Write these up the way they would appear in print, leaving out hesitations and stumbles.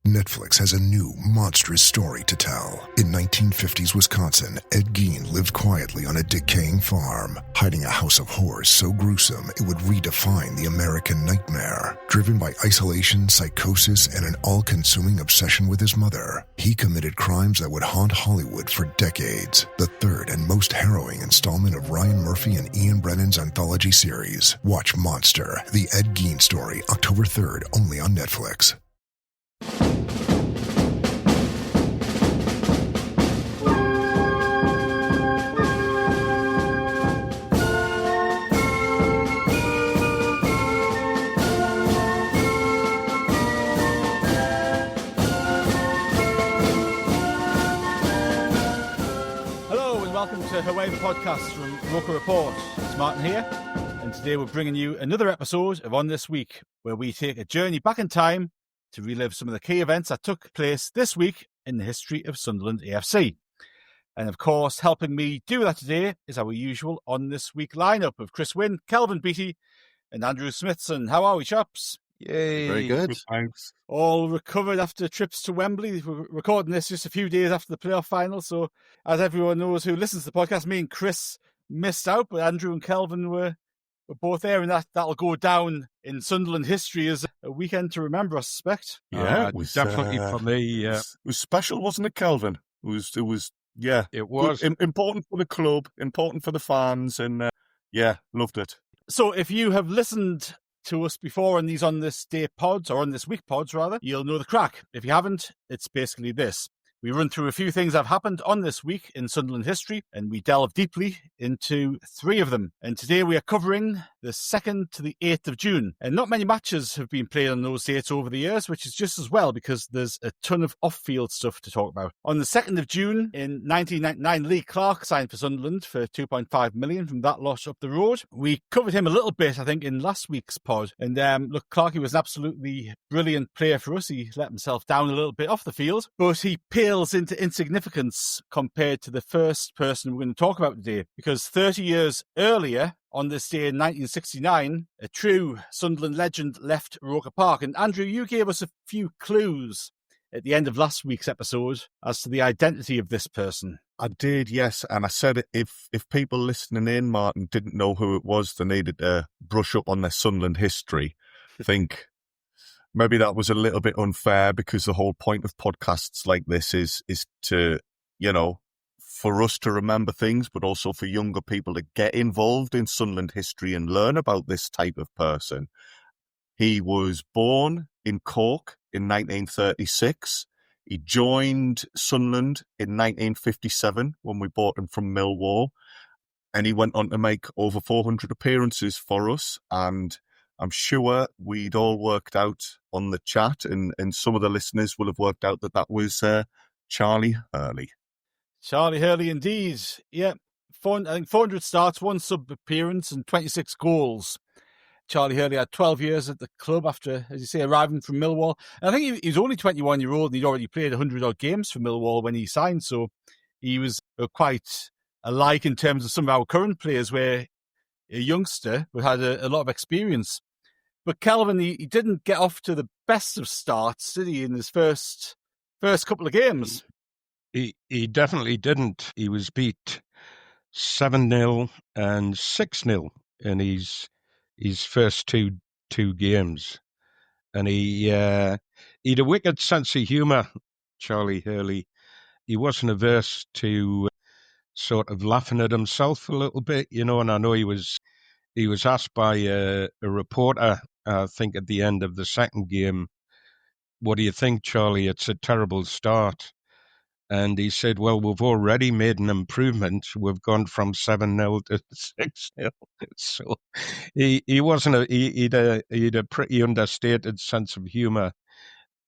Netflix has a new, monstrous story to tell. In 1950s Wisconsin, Ed Gein lived quietly on a decaying farm, hiding a house of horrors so gruesome it would redefine the American nightmare. Driven by isolation, psychosis, and an all-consuming obsession with his mother, he committed crimes that would haunt Hollywood for decades. The third and most harrowing installment of Ryan Murphy and Ian Brennan's anthology series. Watch Monster, the Ed Gein story, October 3rd, only on Netflix. Welcome to Hurley, the podcast from Roker Report. It's Martin here, and today we're bringing you another episode of On This Week, where we take a journey back in time to relive some of the key events that took place this week in the history of Sunderland AFC. And of course, helping me do that today is our usual On This Week lineup of Chris Wynn, Kelvin Beattie, and Andrew Smithson. How are we, chaps? Yay. Very good. Thanks. All recovered after trips to Wembley. We're recording this just a few days after the playoff final. So, as everyone knows who listens to the podcast, me and Chris missed out, but Andrew and Kelvin were both there, and that'll go down in Sunderland history as a weekend to remember, I suspect. Yeah, it was definitely for me. It was special, wasn't it, Kelvin? It was. It was important for the club, important for the fans, and loved it. So, if you have listened to us before on these On This Day pods, or On This Week pods rather, you'll know the crack. If you haven't, it's basically this. We run through a few things that have happened on this week in Sunderland history, and we delve deeply into three of them. And today we are covering the 2nd to the 8th of June. And not many matches have been played on those dates over the years, which is just as well because there's a ton of off-field stuff to talk about. On the 2nd of June in 1999, Lee Clark signed for Sunderland for $2.5 million from that lot up the road. We covered him a little bit, I think, in last week's pod. And look, Clarkie was an absolutely brilliant player for us. He let himself down a little bit off the field, but he pales into insignificance compared to the first person we're going to talk about today, because 30 years earlier, on this day in 1969, a true Sunderland legend left Roker Park. And Andrew, you gave us a few clues at the end of last week's episode as to the identity of this person. I did, yes, and I said if people listening in, Martin, didn't know who it was, they needed to brush up on their Sunderland history. I think maybe that was a little bit unfair, because the whole point of podcasts like this is to, for us to remember things, but also for younger people to get involved in Sunderland history and learn about this type of person. He was born in Cork in 1936. He joined Sunderland in 1957 when we bought him from Millwall, and he went on to make over 400 appearances for us. And I'm sure we'd all worked out on the chat, and some of the listeners will have worked out that was Charlie Hurley. Charlie Hurley, indeed. Yeah, I think 400 starts, 1 sub-appearance and 26 goals. Charlie Hurley had 12 years at the club after, as you say, arriving from Millwall. And I think he was only 21-year-old, and he'd already played 100-odd games for Millwall when he signed, so he was quite alike in terms of some of our current players, where a youngster who had a lot of experience. But Kelvin, he didn't get off to the best of starts, did he, in his first couple of games? He definitely didn't. He was beat 7-0 and 6-0 in his first two games. And he'd a wicked sense of humour, Charlie Hurley. He wasn't averse to sort of laughing at himself a little bit, and I know he was asked by a reporter, I think at the end of the second game, "What do you think, Charlie? It's a terrible start." And he said, "Well, we've already made an improvement. We've gone from 7-0 to 6-0. So he'd a pretty understated sense of humour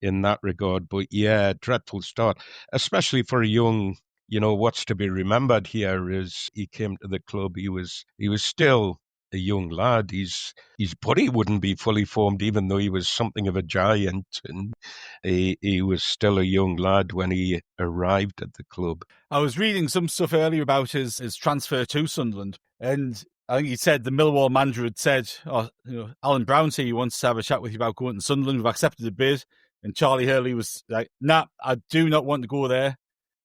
in that regard. But yeah, dreadful start, especially for a young, what's to be remembered here is he came to the club. He was still a young lad. His body wouldn't be fully formed, even though he was something of a giant, and he was still a young lad when he arrived at the club. I was reading some stuff earlier about his transfer to Sunderland, and I think he said the Millwall manager had said, Alan Brown's here, he wants to have a chat with you about going to Sunderland. We've accepted the bid. And Charlie Hurley was like, nah, I do not want to go there.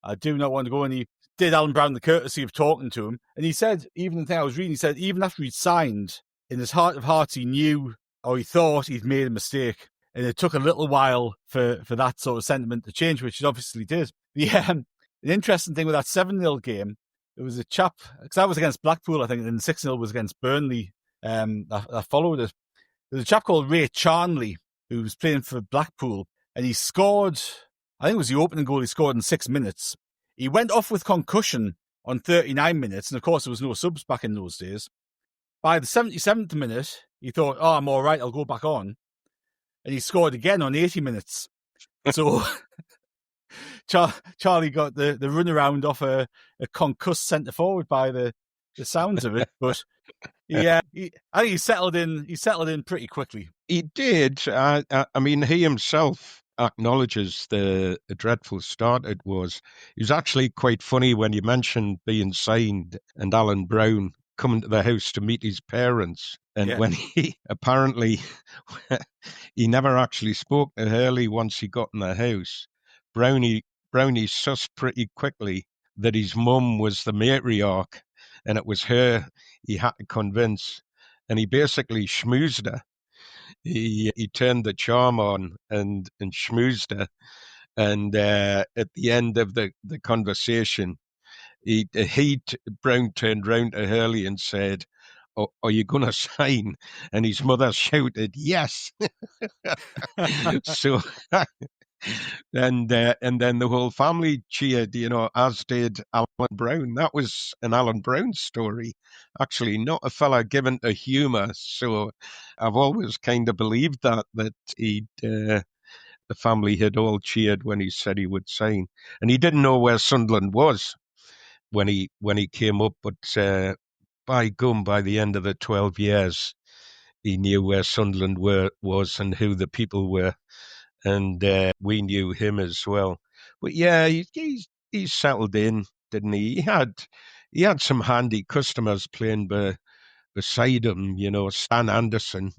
I do not want to go. And he did Alan Brown the courtesy of talking to him. And he said, even the thing I was reading, he said, even after he'd signed, in his heart of hearts, he knew, or he thought he'd made a mistake. And it took a little while for that sort of sentiment to change, which it obviously did. The interesting thing with that 7-0 game, there was a chap, because that was against Blackpool, I think, and 6-0 was against Burnley that followed it. There's a chap called Ray Charnley who was playing for Blackpool, and he scored, I think it was the opening goal he scored in 6 minutes. He went off with concussion on 39 minutes, and of course there was no subs back in those days. By the 77th minute, he thought, oh, I'm all right, I'll go back on. And he scored again on 80 minutes. So Charlie got the runaround off a concussed centre forward by the sounds of it. But I think he settled in pretty quickly. He did. I mean, he himself acknowledges the dreadful start it was. It was actually quite funny when you mentioned being signed and Alan Brown coming to the house to meet his parents. And when he apparently, he never actually spoke to Hurley once he got in the house. Brownie sussed pretty quickly that his mum was the matriarch and it was her he had to convince. And he basically schmoozed her. He turned the charm on and schmoozed her. And at the end of the conversation, Brown turned round to Hurley and said, "Oh, are you going to sign?" And his mother shouted, "Yes." So, and then the whole family cheered, as did Alan Brown. That was an Alan Brown story, actually, not a fella given to humour. So I've always kind of believed that the family had all cheered when he said he would sign. And he didn't know where Sunderland was when he came up, but by the end of the 12 years, he knew where Sunderland was and who the people were, and we knew him as well. But yeah, he settled in, didn't he? He had some handy customers playing beside him. Stan Anderson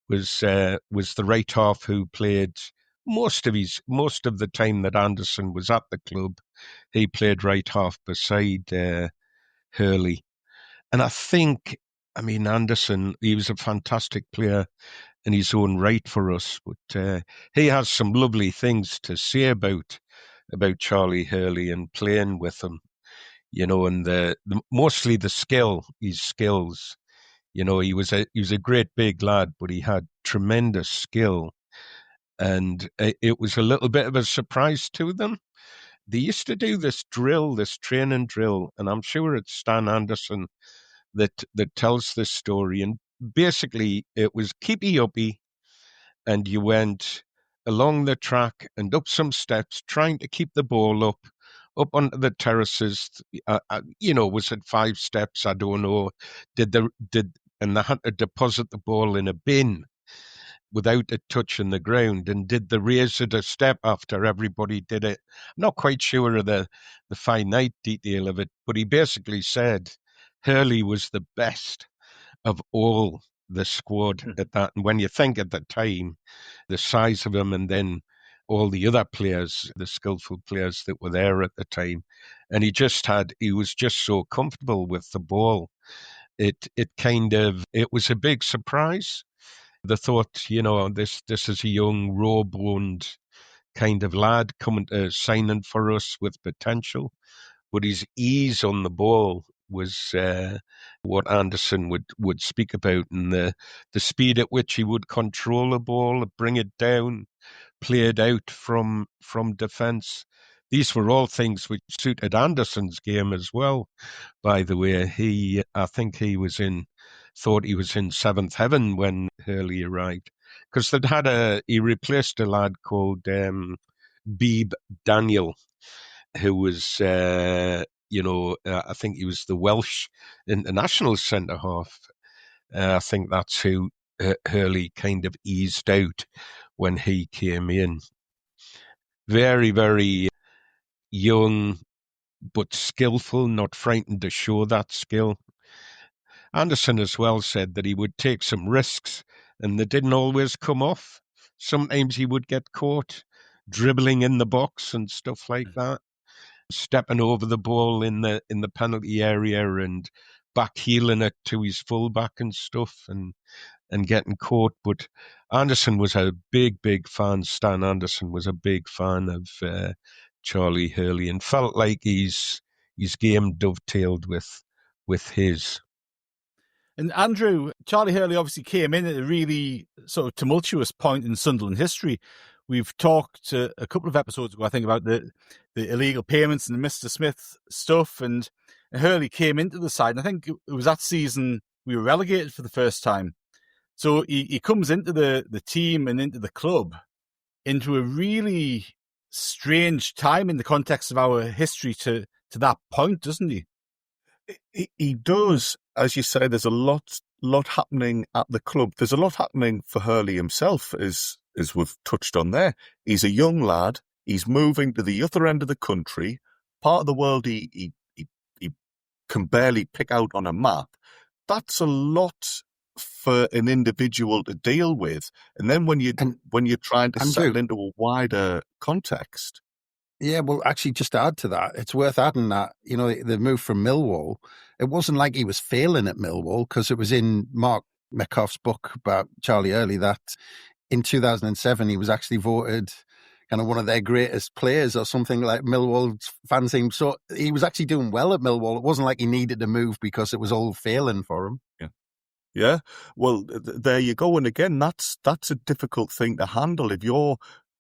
was the right half who played most of the time that Anderson was at the club. He played right half beside Hurley. And I think, Anderson, he was a fantastic player in his own right for us, but he has some lovely things to say about Charlie Hurley and playing with him, and mostly his skills. He was a great big lad, but he had tremendous skill. And it was a little bit of a surprise to them. They used to do this training drill, and I'm sure it's Stan Anderson that tells this story. And basically, it was keepy uppy, and you went along the track and up some steps, trying to keep the ball up onto the terraces. Was it 5 steps? I don't know. And they had to deposit the ball in a bin without it touching the ground, and did the raise it a step after everybody did it. I'm not quite sure of the finite detail of it, but he basically said Hurley was the best of all the squad at that. And when you think at the time, the size of him, and then all the other players, the skillful players that were there at the time, and he was just so comfortable with the ball. It was a big surprise. They thought, this is a young, raw-boned kind of lad coming to signing for us with potential. But his ease on the ball was what Anderson would speak about, and the speed at which he would control a ball, bring it down, play it out from defence. These were all things which suited Anderson's game as well. By the way, I think he thought he was in seventh heaven when Hurley arrived, because he replaced a lad called Beeb Daniel, who was, I think he was the Welsh international centre half. I think that's who Hurley kind of eased out when he came in. Very, very young, but skillful, not frightened to show that skill. Anderson as well said that he would take some risks, and they didn't always come off. sometimes he would get caught dribbling in the box and stuff like that, stepping over the ball in the penalty area and back heeling it to his fullback and stuff, and getting caught. But Anderson was a big fan. Stan Anderson was a big fan of Charlie Hurley, and felt like his game dovetailed with his. And Andrew, Charlie Hurley obviously came in at a really sort of tumultuous point in Sunderland history. We've talked a couple of episodes ago, I think, about the illegal payments and the Mr. Smith stuff, and Hurley came into the side. And I think it was that season we were relegated for the first time. So he comes into the team and into the club into a really strange time in the context of our history to that point, doesn't he? He does. As you say, there's a lot happening at the club. There's a lot happening for Hurley himself, as we've touched on there. He's a young lad. He's moving to the other end of the country, part of the world he can barely pick out on a map. That's a lot for an individual to deal with. And then when you're trying to settle into a wider context. Yeah, well, actually, just to add to that, it's worth adding that, the move from Millwall, it wasn't like he was failing at Millwall, because it was in Mark Metcalf's book about Charlie Hurley that in 2007 he was actually voted kind of one of their greatest players or something, like Millwall's fan team. So he was actually doing well at Millwall. It wasn't like he needed to move because it was all failing for him. Yeah. Well, there you go. And again, that's a difficult thing to handle. If you're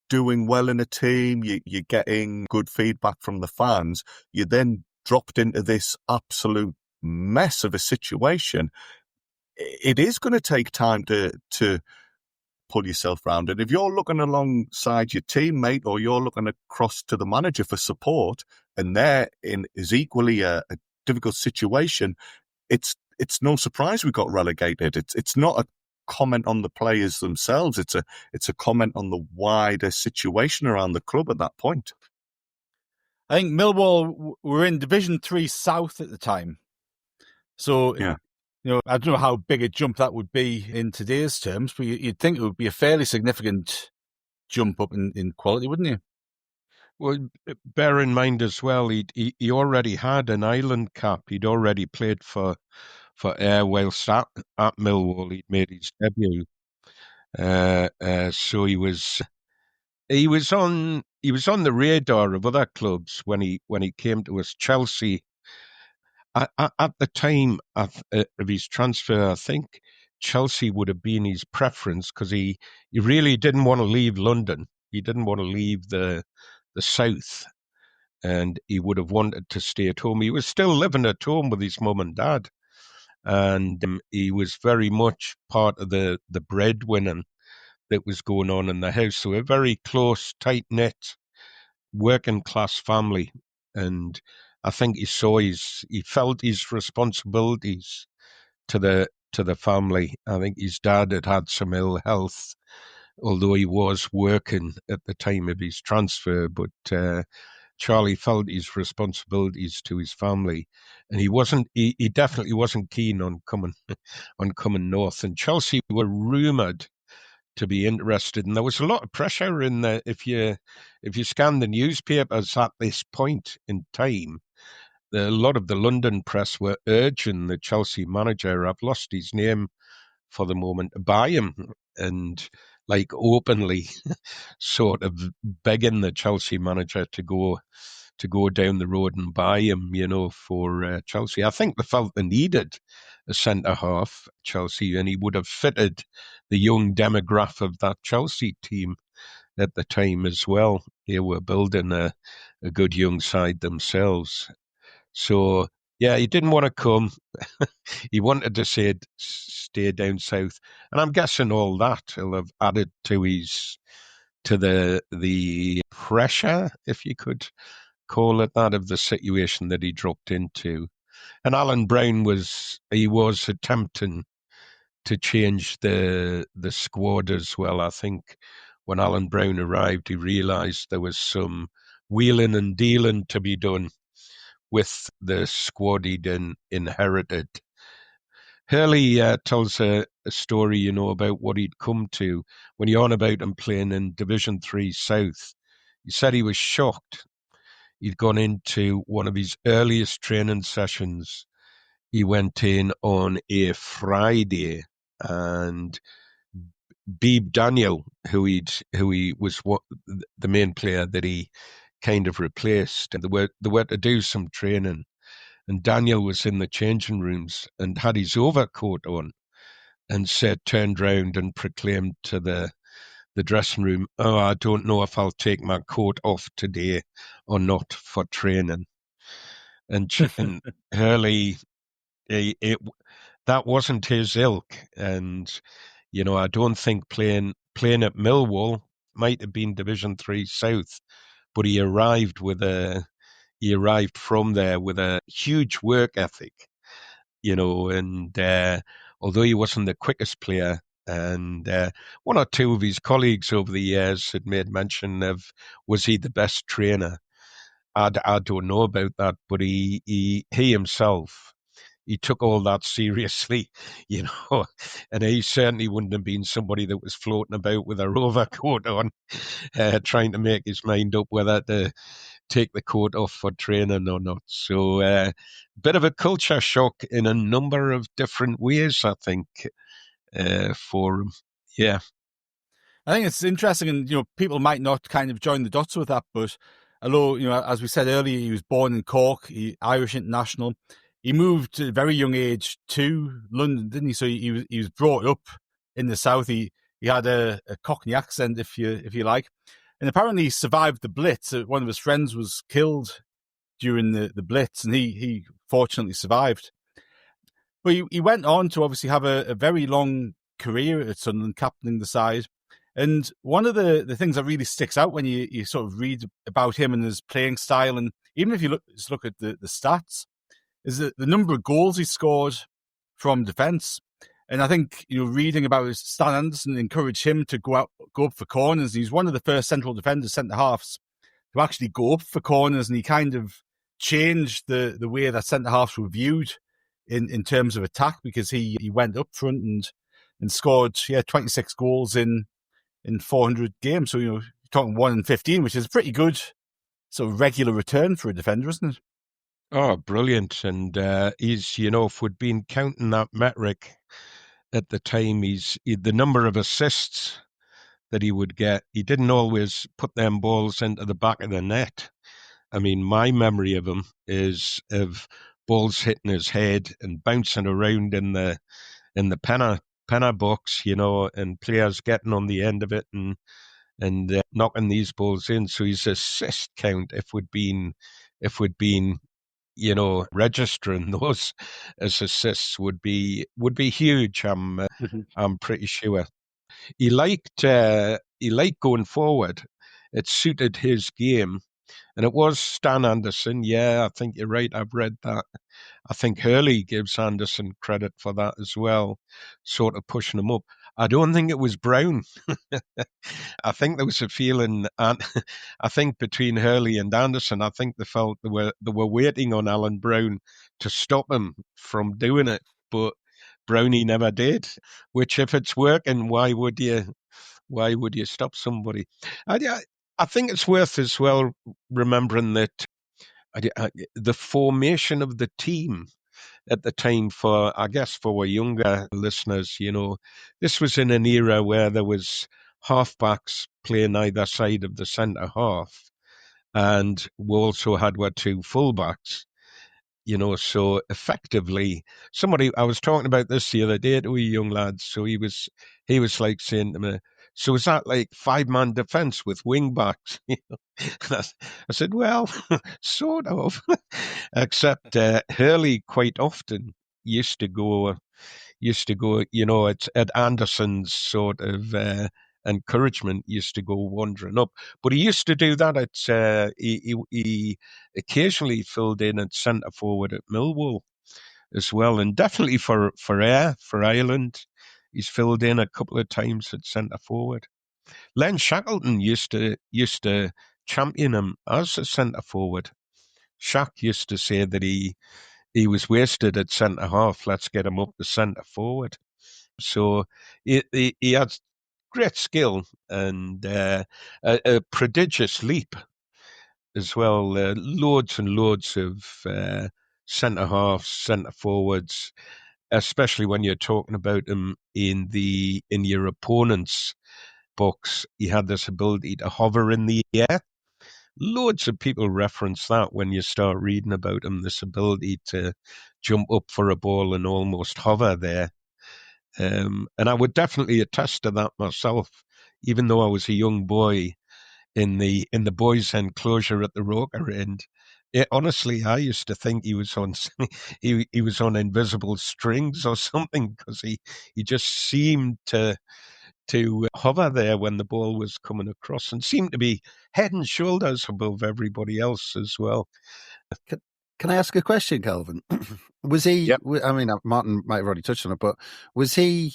doing well in a team, you're getting good feedback from the fans, you're then dropped into this absolute mess of a situation. It is going to take time to pull yourself round. And if you're looking alongside your teammate, or you're looking across to the manager for support, and they're is equally a difficult situation, it's no surprise we got relegated. It's not a comment on the players themselves. It's a comment on the wider situation around the club at that point. I think Millwall were in Division 3 South at the time. So, yeah. I don't know how big a jump that would be in today's terms, but you'd think it would be a fairly significant jump up in quality, wouldn't you? Well, bear in mind as well, he already had an island cap. He'd already played for Ayr whilst at Millwall. He'd made his debut. So he was on the radar of other clubs when he came to us. Chelsea, at the time of his transfer, I think Chelsea would have been his preference, because he really didn't want to leave London. He didn't want to leave the south, and he would have wanted to stay at home. He was still living at home with his mum and dad, and he was very much part of the breadwinning that was going on in the house. So a very close, tight-knit, working-class family. And I think he felt his responsibilities to the family. I think his dad had some ill health, although he was working at the time of his transfer. But Charlie felt his responsibilities to his family, and he definitely wasn't keen on coming north. And Chelsea were rumoured to be interested, and there was a lot of pressure in the if you scan the newspapers at this point in time, a lot of the London press were urging the Chelsea manager, I've lost his name for the moment, to buy him, and like openly sort of begging the Chelsea manager to go down the road and buy him, for Chelsea. I think they felt they needed a centre-half, Chelsea, and he would have fitted the young demographic of that Chelsea team at the time as well. They were building a good young side themselves. So, yeah, he didn't want to come. He wanted to stay down south. And I'm guessing all that he'll have added to the pressure, if you could call it that, of the situation that he dropped into. And Alan Brown was attempting to change the squad as well. I think when Alan Brown arrived, he realised there was some wheeling and dealing to be done with the squad he'd inherited. Hurley tells a a story, you know, about what he'd come to when you're on about him playing in Division 3 South. He said he was shocked. He'd gone into one of his earliest training sessions. He went in on a Friday, and Beeb Daniel, who he was the main player that he kind of replaced, and they were to do some training, and Daniel was in the changing rooms and had his overcoat on, and turned round and proclaimed to the dressing room, "Oh, I don't know if I'll take my coat off today or not for training." And Hurley, that wasn't his ilk, and you know, I don't think playing at Millwall might have been Division 3 South, but he arrived from there with a huge work ethic, you know, and although he wasn't the quickest player, and one or two of his colleagues over the years had made mention of, was he the best trainer? I don't know about that, but he himself, he took all that seriously, you know, and he certainly wouldn't have been somebody that was floating about with a overcoat on, trying to make his mind up whether to take the coat off for training or not. So, bit of a culture shock in a number of different ways, I think, for him. Yeah. I think it's interesting, and you know, people might not kind of join the dots with that, but although, you know, as we said earlier, he was born in Cork, Irish international. He moved at a very young age to London, didn't he? So he was brought up in the south. He had a Cockney accent, if you like, and apparently he survived the Blitz. One of his friends was killed during the Blitz, and he fortunately survived. But he went on to obviously have a very long career at Sunderland, captaining the side. And one of the things that really sticks out when you sort of read about him and his playing style, and even if you look at the stats, is the number of goals he scored from defence. And I think, you know, reading about Stan Anderson encouraged him to go up for corners. He's one of the first central defenders, centre-halves, to actually go up for corners, and he kind of changed the way that centre-halves were viewed in terms of attack, because he went up front and scored 26 goals in 400 games. So, you know, you're talking 1 in 15, which is a pretty good sort of regular return for a defender, isn't it? Oh, brilliant. And he's, you know, if we'd been counting that metric at the time, the number of assists that he would get, he didn't always put them balls into the back of the net. I mean, my memory of him is of balls hitting his head and bouncing around in the penna box, you know, and players getting on the end of it and knocking these balls in. So his assist count, if we'd been, you know, registering those as assists, would be huge. I'm pretty sure. He liked going forward. It suited his game. And it was Stan Anderson. Yeah, I think you're right. I've read that. I think Hurley gives Anderson credit for that as well, sort of pushing him up. I don't think it was Brown. I think there was a feeling, and I think between Hurley and Anderson, I think they felt they were waiting on Alan Brown to stop him from doing it, but Brownie never did. Which, if it's working, why would you stop somebody? I think it's worth as well remembering that the formation of the team at the time, for our younger listeners, you know, this was in an era where there was halfbacks playing either side of the centre half, and we also had our two fullbacks. You know, so effectively, I was talking about this the other day to a young lad. So he was like saying to me, "So is that like 5-man defence with wing backs?" I said, "Well, sort of," except Hurley quite often used to go, you know, at Anderson's sort of encouragement, used to go wandering up. But he used to do that he occasionally filled in at centre forward at Millwall as well, and definitely for Ireland, he's filled in a couple of times at centre forward. Len Shackleton used to champion him as a centre forward. Shaq used to say that he was wasted at centre half. Let's get him up to centre forward. So he had great skill and a prodigious leap as well. Loads and loads of centre halves, centre forwards, especially when you're talking about him in your opponent's box. He had this ability to hover in the air. Loads of people reference that when you start reading about him, this ability to jump up for a ball and almost hover there. And I would definitely attest to that myself, even though I was a young boy in the boys' enclosure at the Roker end. Honestly, I used to think he was on he was on invisible strings or something, because he just seemed to hover there when the ball was coming across, and seemed to be head and shoulders above everybody else as well. Can I ask a question, Kelvin? Was he? Yep. I mean, Martin might have already touched on it, but was he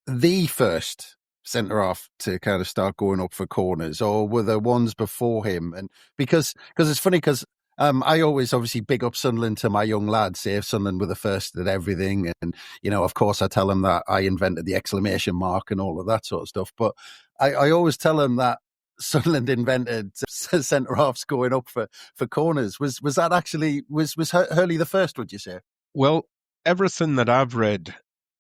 the first centre half to kind of start going up for corners, or were there ones before him? And because it's funny, because I always obviously big up Sunderland to my young lads, say if Sunderland were the first at everything, and of course I tell them that I invented the exclamation mark and all of that sort of stuff. But I always tell them that Sunderland invented centre halves going up for corners. Was that actually was Hurley the first? Would you say? Well, everything that I've read,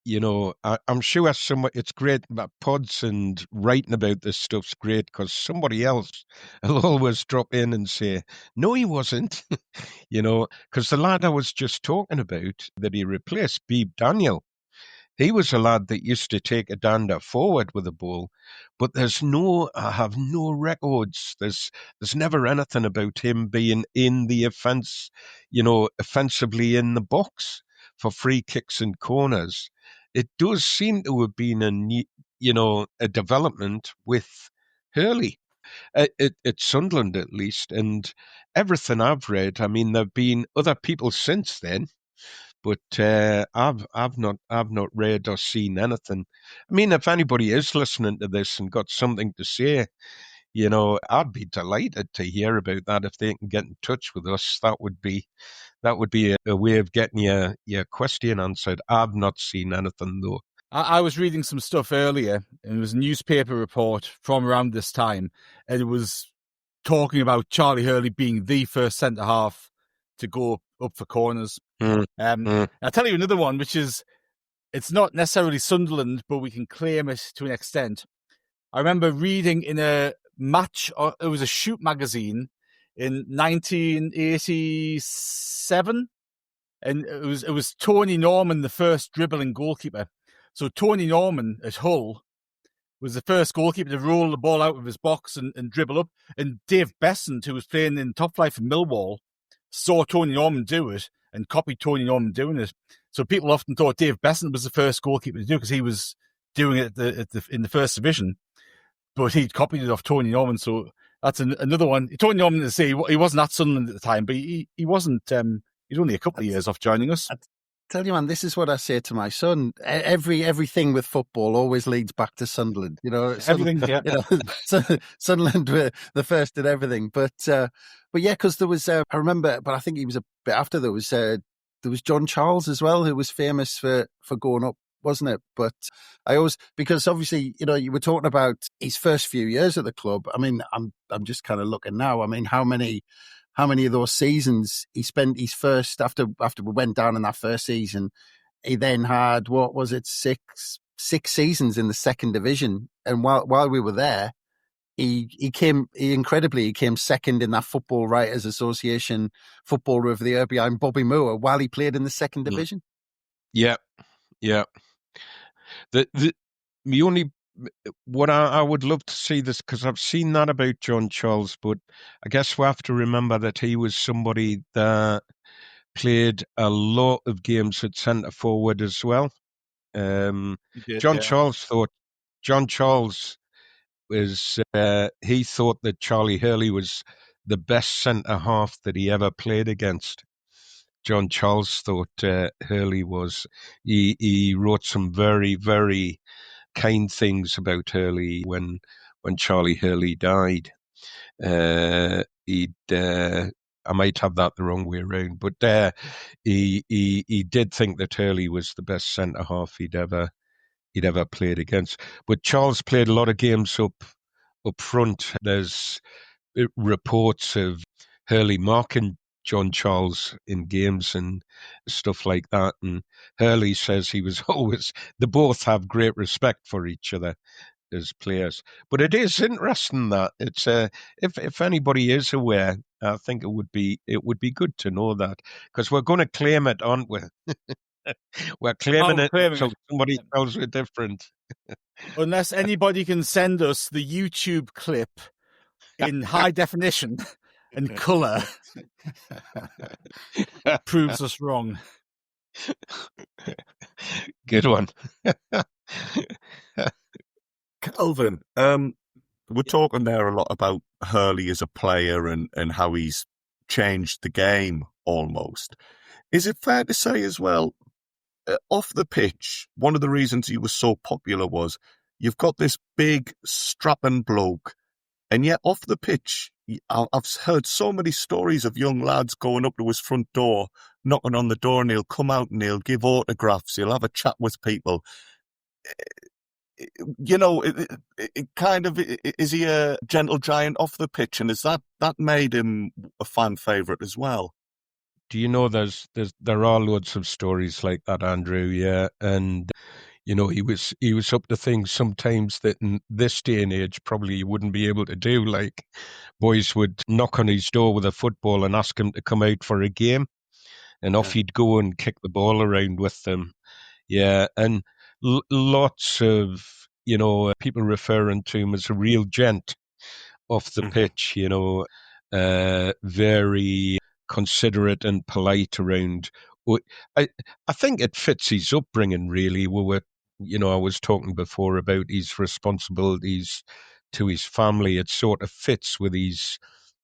I'm sure it's great that pods and writing about this stuff's great, because somebody else will always drop in and say, no, he wasn't, because the lad I was just talking about that he replaced, Beeb Daniel, he was a lad that used to take a dander forward with the ball, but I have no records. There's never anything about him being in the offensively in the box for free kicks and corners. It does seem to have been a development with Hurley at Sunderland, at least. And everything I've read, I mean, there've been other people since then, but I've not read or seen anything. I mean, if anybody is listening to this and got something to say, I'd be delighted to hear about that. If they can get in touch with us, that would be a way of getting your question answered. I've not seen anything though. I was reading some stuff earlier, and it was a newspaper report from around this time, and it was talking about Charlie Hurley being the first centre half to go up for corners. I'll tell you another one, which is, it's not necessarily Sunderland, but we can claim it to an extent. I remember reading in a match, or it was a shoot magazine in 1987, and it was Tony Norman, the first dribbling goalkeeper. So Tony Norman at Hull was the first goalkeeper to roll the ball out of his box and dribble up. And Dave Besant, who was playing in top flight for Millwall, saw Tony Norman do it and copied Tony Norman doing it. So people often thought Dave Besant was the first goalkeeper to do it, because he was doing it in the first division, but he'd copied it off Tony Norman. So that's another one. Tony Norman, to say he wasn't at Sunderland at the time, but he wasn't. He's only a couple of years off joining us. Tell you, man, this is what I say to my son. Everything with football always leads back to Sunderland. Everything. Yeah. Sunderland were the first at everything. But yeah, because there was, I remember, but I think he was a bit after. There was John Charles as well, who was famous for going up, wasn't it? But I always, because obviously, you were talking about his first few years at the club. I mean, I'm just kind of looking now. I mean, how many of those seasons he spent his first, after we went down in that first season, he then had, what was it, six seasons in the second division. And while we were there, he came second in that Football Writers Association Footballer of the Year behind Bobby Moore while he played in the second division. Yeah. The only, what I would love to see this, because I've seen that about John Charles, but I guess we have to remember that he was somebody that played a lot of games at centre forward as well. John Charles was, he thought that Charlie Hurley was the best centre half that he ever played against. John Charles thought Hurley was. He wrote some very, very kind things about Hurley when Charlie Hurley died. I might have that the wrong way around, but he did think that Hurley was the best centre half he'd ever he'd ever played against. But Charles played a lot of games up front. There's reports of Hurley marking John Charles in games and stuff like that. And Hurley says he was always, they both have great respect for each other as players. But it is interesting that it's if anybody is aware, I think it would be good to know that, because we're going to claim it, aren't we? We're claiming it until somebody tells we're different. Unless anybody can send us the YouTube clip in high definition and colour, proves us wrong. Good one. Kelvin, we're talking there a lot about Hurley as a player and how he's changed the game almost. Is it fair to say as well, off the pitch, one of the reasons he was so popular was you've got this big strapping bloke, and yet off the pitch, I've heard so many stories of young lads going up to his front door, knocking on the door, and he'll come out and he'll give autographs, he'll have a chat with people. You know, it kind of, is he a gentle giant off the pitch, and is that made him a fan favourite as well? Do you know there are loads of stories like that, Andrew? Yeah, and you know he was up to things sometimes that in this day and age probably you wouldn't be able to do. Like boys would knock on his door with a football and ask him to come out for a game, and off he'd go and kick the ball around with them. Yeah, and lots of people referring to him as a real gent off the pitch. You know, very considerate and polite around. I think it fits his upbringing really. I was talking before about his responsibilities to his family. It sort of fits with his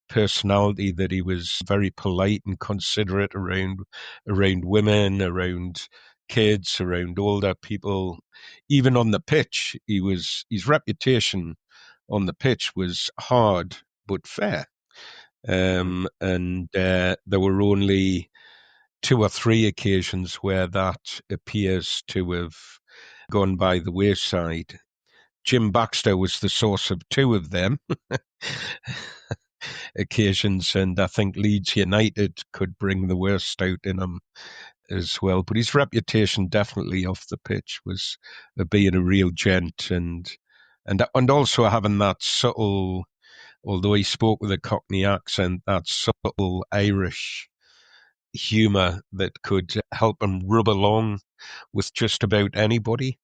personality that he was very polite and considerate around women, around kids, around older people. Even on the pitch, his reputation on the pitch was hard but fair. And there were only 2 or 3 occasions where that appears to have gone by the wayside. Jim Baxter was the source of 2 of them occasions, and I think Leeds United could bring the worst out in him as well. But his reputation definitely off the pitch was being a real gent, and also having that subtle, although he spoke with a Cockney accent, that subtle Irish humour that could help him rub along with just about anybody.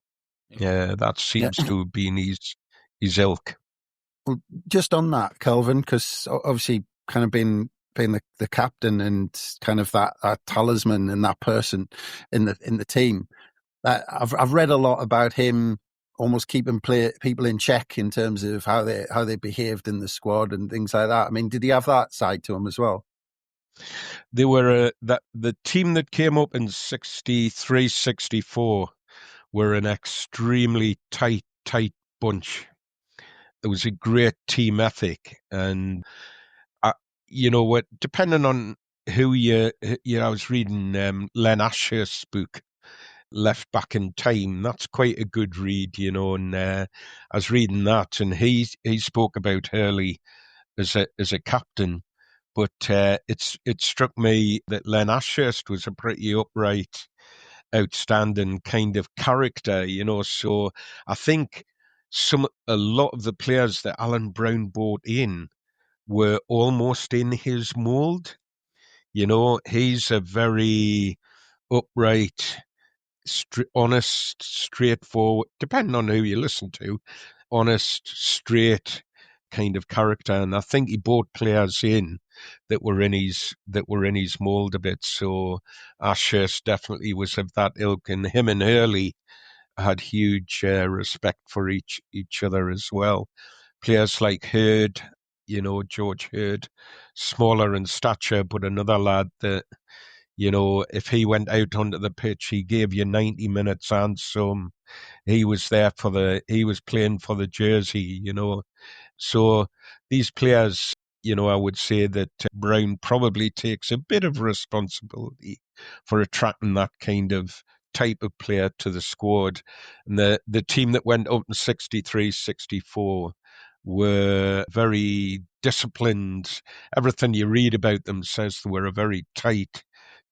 That seems to have been his ilk. Well, just on that, Kelvin, because obviously kind of being the captain and kind of that talisman and that person in the team, I've read a lot about him almost keeping people in check in terms of how they behaved in the squad and things like that. I mean, did he have that side to him as well? They were the team that came up in 63, 64 were an extremely tight bunch. It was a great team ethic, and you know what? Depending on who I was reading Len Ashurst's book, Left Back in Time. That's quite a good read, you know. And I was reading that, and he spoke about Hurley as a captain, but it struck me that Len Ashurst was a pretty upright, outstanding kind of character, you know. So I think a lot of the players that Alan Brown brought in were almost in his mould. You know, he's a very upright, honest, straightforward, depending on who you listen to, honest, straight kind of character. And I think he brought players in that were in his mould a bit. So Ashurst definitely was of that ilk, and him and Hurley had huge respect for each other as well. Players like Hurd, you know, George Hurd, smaller in stature, but another lad that, you know, if he went out onto the pitch, he gave you 90 minutes and some. He was playing for the jersey, you know. So these players, you know, I would say that Brown probably takes a bit of responsibility for attracting that kind of type of player to the squad. And the team that went up in 63, 64 were very disciplined. Everything you read about them says they were a very tight,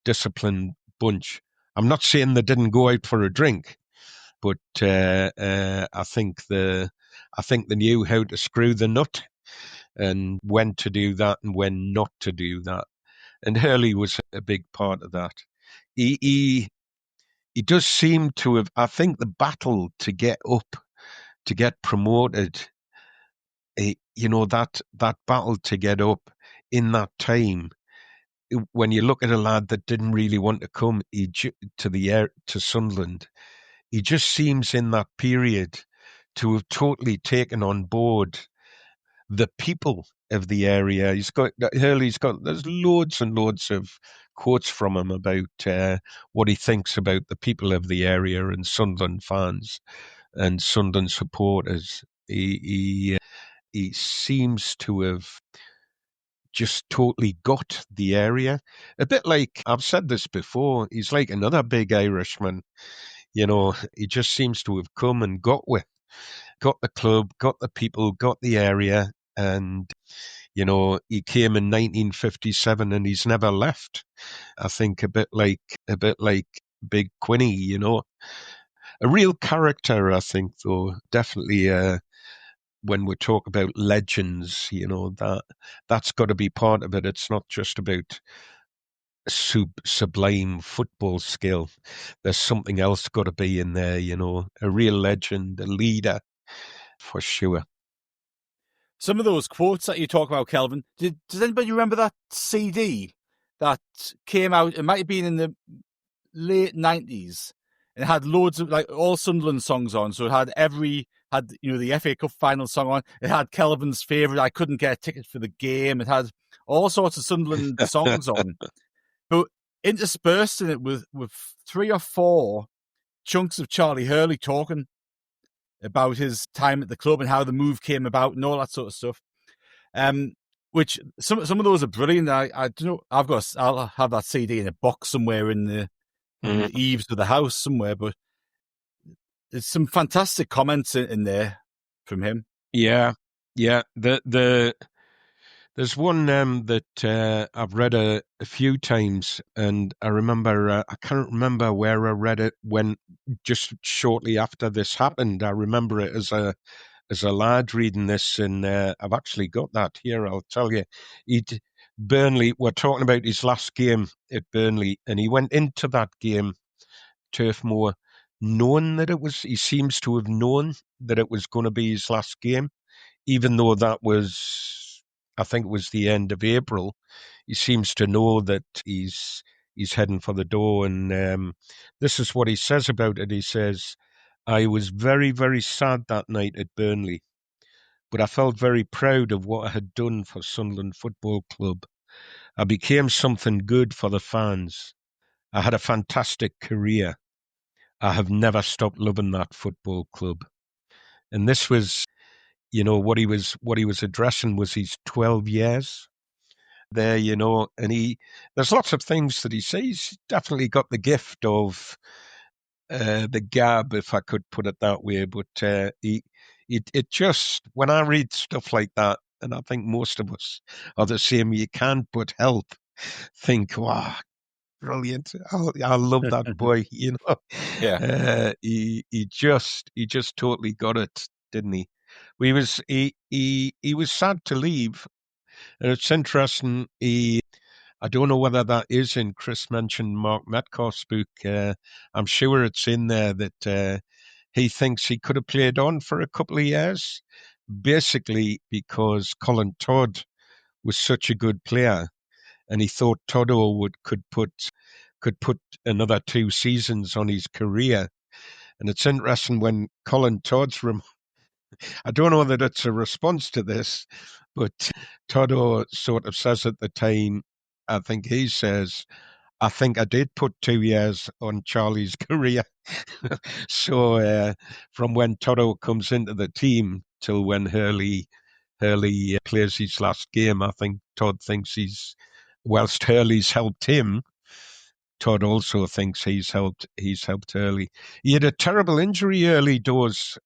disciplined bunch. I'm not saying they didn't go out for a drink, but I think they knew how to screw the nut and when to do that and when not to do that. And Hurley was a big part of that. He does seem to have, I think the battle to get up, to get promoted, that battle to get up in that time, when you look at a lad that didn't really want to come to Sunderland, he just seems in that period to have totally taken on board the people of the area. There's loads and loads of quotes from him about what he thinks about the people of the area and Sunderland fans and Sunderland supporters. He seems to have just totally got the area. A bit like, I've said this before, he's like another big Irishman. He just seems to have come and got the club, got the people, got the area. And, he came in 1957 and he's never left. I think a bit like Big Quinny, a real character, I think, though, definitely, when we talk about legends, that's got to be part of it. It's not just about sublime football skill. There's something else got to be in there, a real legend, a leader, for sure. Some of those quotes that you talk about, Kelvin, does anybody remember that CD that came out? It might have been in the late 90s. It had loads of all Sunderland songs on. So it had the FA Cup final song on. It had Kelvin's favourite, I couldn't get a ticket for the game. It had all sorts of Sunderland songs on. But interspersed in it with 3 or 4 chunks of Charlie Hurley talking about his time at the club and how the move came about and all that sort of stuff. Which some of those are brilliant. I don't know. I'll have that CD in a box somewhere in the eaves of the house somewhere. But there's some fantastic comments in there from him. Yeah. There's one that I've read a few times, and I remember I can't remember where I read it when just shortly after this happened. I remember it as a lad reading this, and I've actually got that here. I'll tell you, Burnley. We're talking about his last game at Burnley, and he went into that game, Turf Moor, knowing that he seems to have known that it was going to be his last game, even though that was, I think it was the end of April. He seems to know that he's heading for the door. And this is what he says about it. He says, "I was very, very sad that night at Burnley, but I felt very proud of what I had done for Sunderland Football Club. I became something good for the fans. I had a fantastic career. I have never stopped loving that football club." And this was, what he was addressing was his 12 years there, and there's lots of things that he says. He's definitely got the gift of the gab, if I could put it that way. But it just, when I read stuff like that, and I think most of us are the same, you can't but help think, wow, brilliant. I love that boy, Yeah. He just totally got it, didn't he? He was sad to leave, and it's interesting. I don't know whether that is in Chris mentioned Mark Metcalf's book. I'm sure it's in there that he thinks he could have played on for a couple of years, basically because Colin Todd was such a good player, and he thought Todo could put another 2 seasons on his career. And it's interesting when Colin Todd's I don't know whether it's a response to this, but Todo sort of says at the time, I think he says, "I think I did put 2 years on Charlie's career." So from when Todo comes into the team till when Hurley plays his last game, I think Todd thinks whilst Hurley's helped him Todd also thinks he's helped Hurley. He had a terrible injury early doors,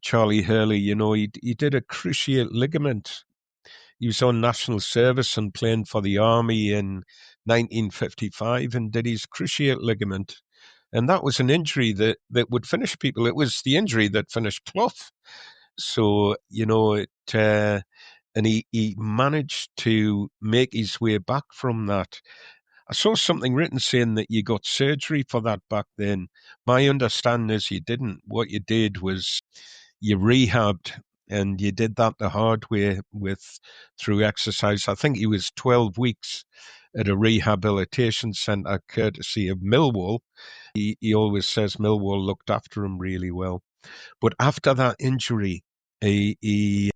Charlie Hurley. He did a cruciate ligament. He was on national service and playing for the army in 1955 and did his cruciate ligament. And that was an injury that would finish people. It was the injury that finished Clough. So, and he managed to make his way back from that. I saw something written saying that you got surgery for that back then. My understanding is you didn't. What you did was you rehabbed, and you did that the hard way through exercise. I think he was 12 weeks at a rehabilitation centre courtesy of Millwall. He always says Millwall looked after him really well. But after that injury, he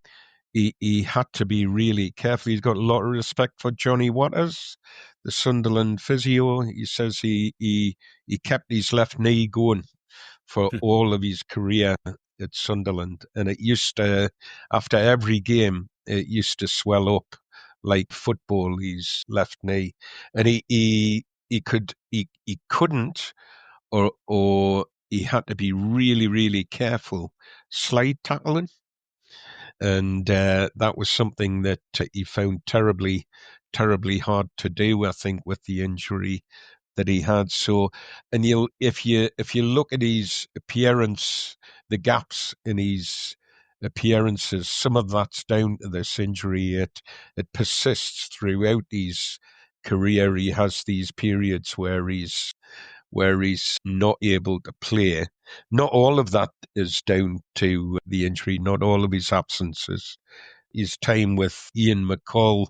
had to be really careful. He's got a lot of respect for Johnny Waters, the Sunderland physio. He says he kept his left knee going for all of his career at Sunderland, and it used to, after every game, it used to swell up like football, his left knee, and he couldn't, or he had to be really, really careful slide tackling. And that was something that he found terribly, terribly hard to do, I think, with the injury that he had. So, and if you look at his appearance, the gaps in his appearances, some of that's down to this injury. It persists throughout his career. He has these periods where he's not able to play. Not all of that is down to the injury, not all of his absences. His time with Ian McCall,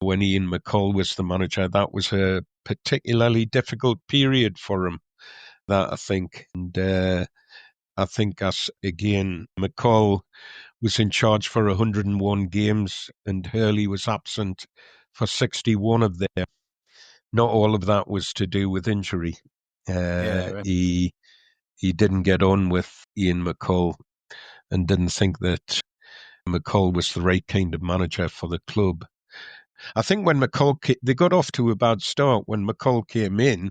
when Ian McCall was the manager, that was a particularly difficult period for him, that I think. And I think, as again, McCall was in charge for 101 games and Hurley was absent for 61 of them. Not all of that was to do with injury. Right. He didn't get on with Ian McCall and didn't think that McCall was the right kind of manager for the club. I think when they got off to a bad start. When McCall came in,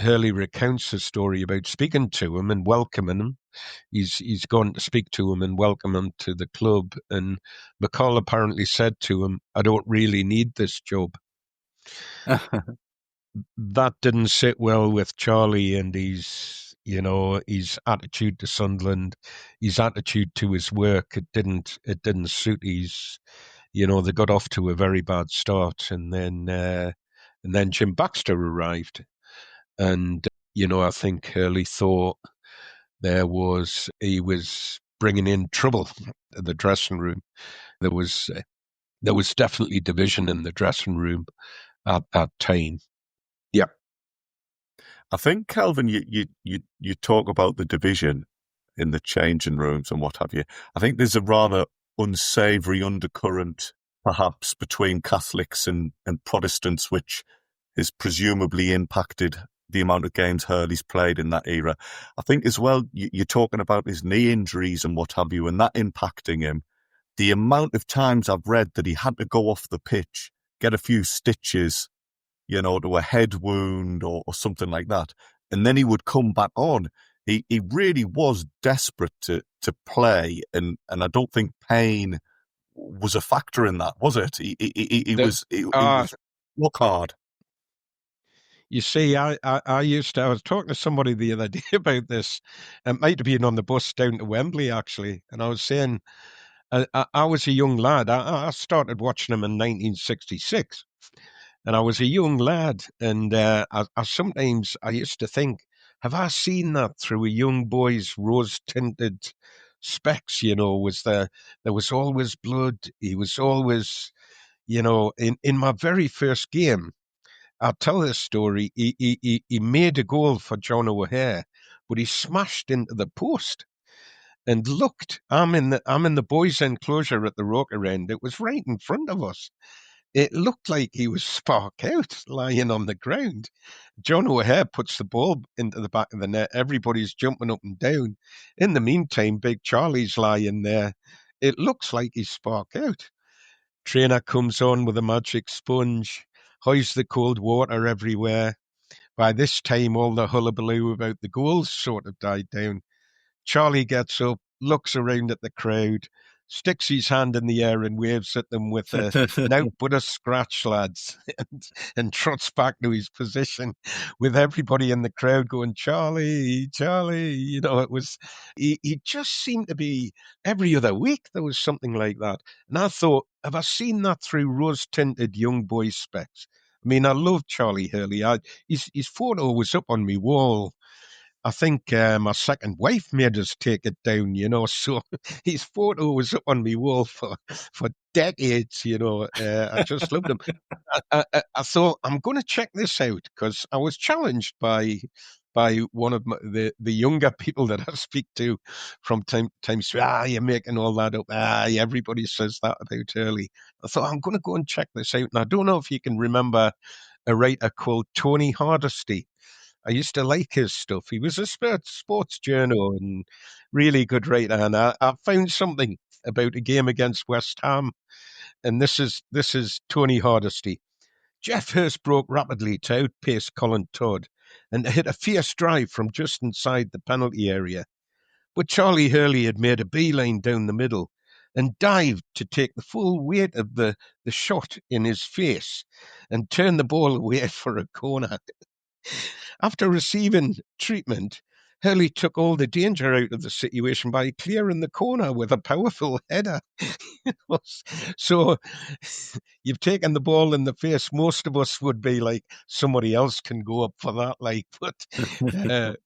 Hurley recounts a story about speaking to him and welcoming him. He's gone to speak to him and welcome him to the club. And McCall apparently said to him, "I don't really need this job." That didn't sit well with Charlie and his attitude to Sunderland, his attitude to his work. It didn't suit his. They got off to a very bad start, and then Jim Baxter arrived, and I think Hurley thought he was bringing in trouble in the dressing room. There was definitely division in the dressing room at that time. Yeah. I think, Kelvin, you talk about the division in the changing rooms and what have you. I think there's a rather unsavoury undercurrent, perhaps, between Catholics and Protestants, which has presumably impacted the amount of games Hurley's played in that era. I think as well, you're talking about his knee injuries and what have you, and that impacting him. The amount of times I've read that he had to go off the pitch, get a few stitches, to a head wound or something like that, and then he would come back on. He really was desperate to play, and I don't think pain was a factor in that, was it? He was work hard. You see, I was talking to somebody the other day about this. It might have been on the bus down to Wembley, actually, and I was saying I was a young lad. I started watching him in 1966. And I was a young lad, and I sometimes used to think, have I seen that through a young boy's rose-tinted specs? There was always blood. He was always, in my very first game, I'll tell this story. He made a goal for John O'Hare, but he smashed into the post. And looked, I'm in the boys' enclosure at the Roker end. It was right in front of us. It looked like he was spark out, lying on the ground. John O'Hare puts the ball into the back of the net. Everybody's jumping up and down. In the meantime, Big Charlie's lying there. It looks like he's spark out. Trainer comes on with a magic sponge, hoists the cold water everywhere. By this time, all the hullabaloo about the goals sort of died down. Charlie gets up, looks around at the crowd, sticks his hand in the air and waves at them with a "now but a scratch, lads," and trots back to his position with everybody in the crowd going, "Charlie, Charlie." It was, he just seemed to be every other week there was something like that. And I thought, have I seen that through rose-tinted young boy specs? I mean, I love Charlie Hurley. His photo was up on my wall. I think my second wife made us take it down, so his photo was up on my wall for decades, I just loved him. I thought, I'm going to check this out because I was challenged by one of the younger people that I speak to from time to time. You're making all that up. Everybody says that about Hurley. I thought, I'm going to go and check this out. And I don't know if you can remember a writer called Tony Hardesty. I used to like his stuff. He was a sports journal and really good writer. And I found something about a game against West Ham. And this is Tony Hardesty. Jeff Hurst broke rapidly to outpace Colin Todd and hit a fierce drive from just inside the penalty area. But Charlie Hurley had made a beeline down the middle and dived to take the full weight of the shot in his face and turn the ball away for a corner. After receiving treatment, Hurley took all the danger out of the situation by clearing the corner with a powerful header. So you've taken the ball in the face. Most of us would be like, somebody else can go up for that. But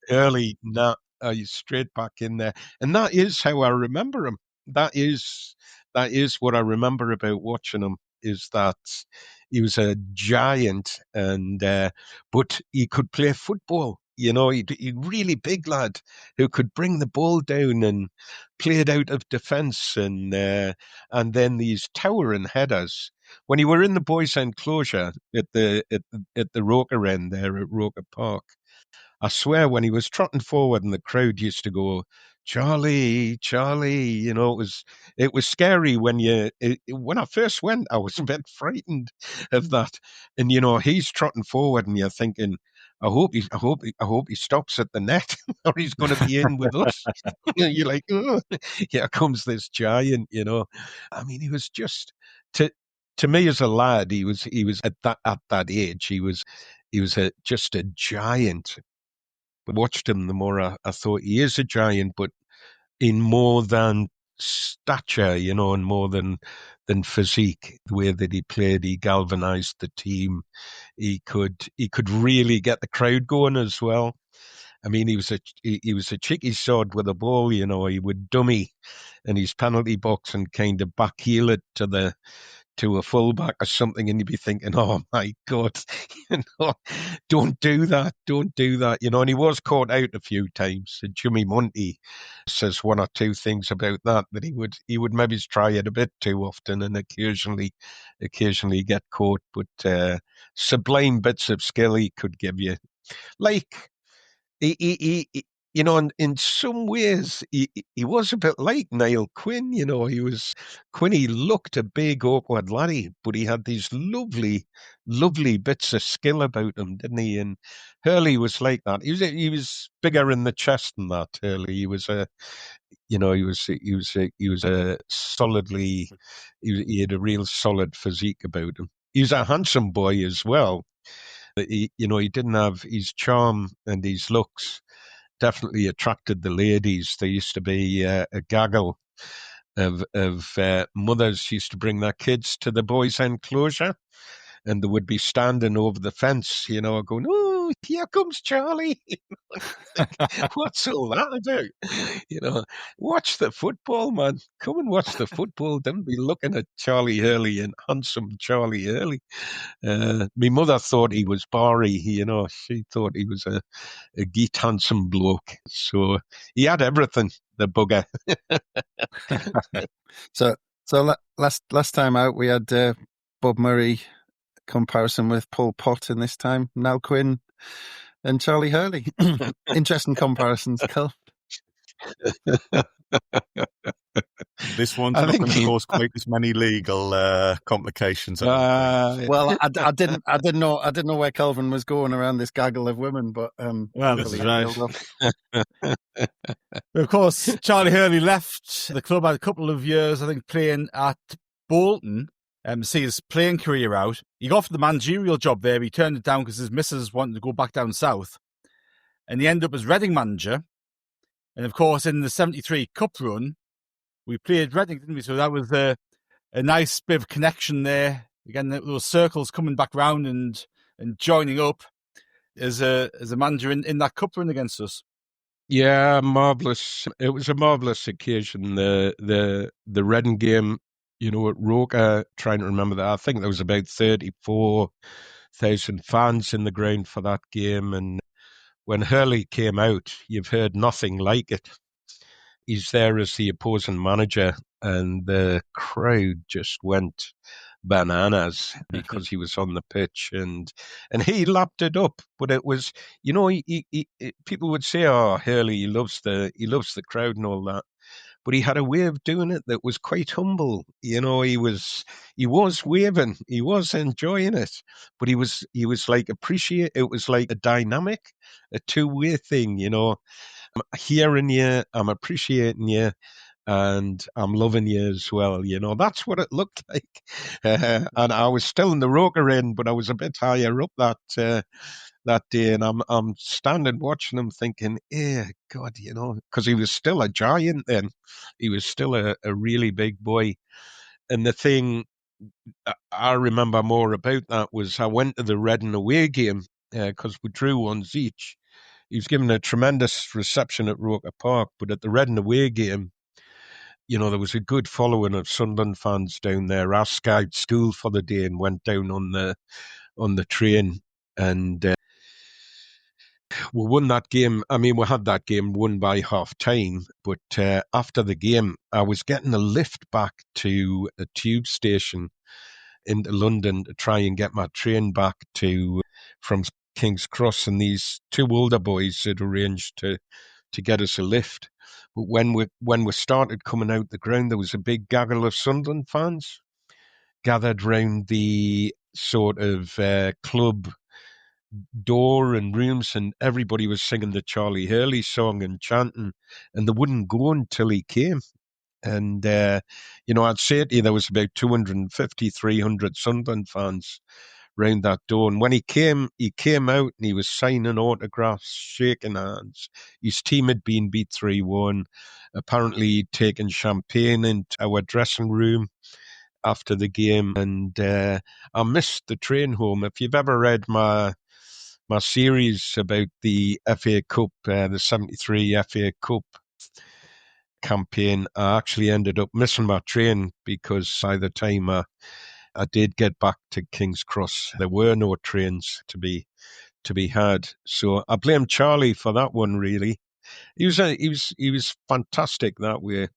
Hurley, he's straight back in there. And that is how I remember him. That is what I remember about watching him, is that he was a giant, and but he could play football. He really big lad who could bring the ball down and play it out of defence, and then these towering headers. When you were in the boys' enclosure at the Roker end there at Roker Park, I swear when he was trotting forward and the crowd used to go, "Charlie, Charlie," it was scary when I first went, I was a bit frightened of that. And, he's trotting forward and you're thinking, I hope he stops at the net or he's going to be in with us. You're like, oh, here comes this giant, I mean, he was just, to me as a lad, he was at that age, he was just a giant. Watched him, the more I thought he is a giant, but in more than stature, and more than physique. The way that he played, he galvanized the team. He could really get the crowd going as well. I mean, he was a cheeky sod with a ball. He would dummy in his penalty box and kind of backheel it to a fullback or something, and you'd be thinking, oh my God, don't do that. And he was caught out a few times. And Jimmy Munty says one or two things about that he would maybe try it a bit too often and occasionally get caught, but sublime bits of skill he could give you. Like, he in some ways, he was a bit like Niall Quinn. Quinny looked a big, awkward laddie, but he had these lovely, lovely bits of skill about him, didn't he? And Hurley was like that. He was bigger in the chest than that. Hurley, he was a solidly, he had a real solid physique about him. He was a handsome boy as well. He didn't have his charm and his looks. Definitely attracted the ladies. There used to be a gaggle of mothers used to bring their kids to the boys' enclosure, and they would be standing over the fence, going, "Oh, here comes Charlie." What's all that about? Watch the football, man. Come and watch the football. Don't be looking at Charlie Hurley and handsome Charlie Hurley. My mother thought he was Barry. She thought he was a geet handsome bloke. So he had everything, the bugger. So last time out we had Bob Murray comparison with Paul Pott, and this time Niall Quinn and Charlie Hurley. Interesting comparisons, Kel. This one's I not think going to cause quite as many legal complications. I don't think. Well, I didn't know where Kelvin was going around this gaggle of women, but Well, this is right. right. Of course, Charlie Hurley left the club, had a couple of years, I think, playing at Bolton. See his playing career out. He got offered the managerial job there, but he turned it down because his missus wanted to go back down south. And he ended up as Reading manager. And of course, in the 73 Cup run, we played Reading, didn't we? So that was a nice bit of connection there. Again, those circles coming back round and joining up as a manager in that Cup run against us. Yeah, marvellous. It was a marvellous occasion. The Reading game, at Roker, trying to remember that. I think there was about 34,000 fans in the ground for that game. And when Hurley came out, you've heard nothing like it. He's there as the opposing manager, and the crowd just went bananas because he was on the pitch, and he lapped it up. But it was, people would say, "Oh, Hurley, he loves the crowd and all that." But he had a way of doing it that was quite humble. He was waving, he was enjoying it, but he was like appreciate. It was like a dynamic, a two-way thing. I'm hearing you, I'm appreciating you, and I'm loving you as well. That's what it looked like. And I was still in the Roker end, but I was a bit higher up that day, and I'm standing watching him thinking, God, because he was still a giant then. He was still a really big boy. And the thing I remember more about that was I went to the Reading away game because we drew ones each. He was given a tremendous reception at Roker Park, but at the Reading away game, there was a good following of Sunderland fans down there. I skied school for the day and went down on the train, and we won that game. I mean, we had that game won by half time, but after the game, I was getting a lift back to a tube station into London to try and get my train back from King's Cross, and these two older boys had arranged to get us a lift. But when we started coming out the ground, there was a big gaggle of Sunderland fans gathered round the sort of club door and rooms, and everybody was singing the Charlie Hurley song and chanting, and they wouldn't go until he came. And I'd say to you, there was about 250, 300 Sunderland fans round that door. And when he came out and he was signing autographs, shaking hands. His team had been beat 3-1. Apparently, he'd taken champagne into our dressing room after the game. And I missed the train home. If you've ever read my series about the FA Cup, the 73 FA Cup campaign, I actually ended up missing my train because by the time I did get back to King's Cross, there were no trains to be had. So I blame Charlie for that one. Really, he was fantastic that way.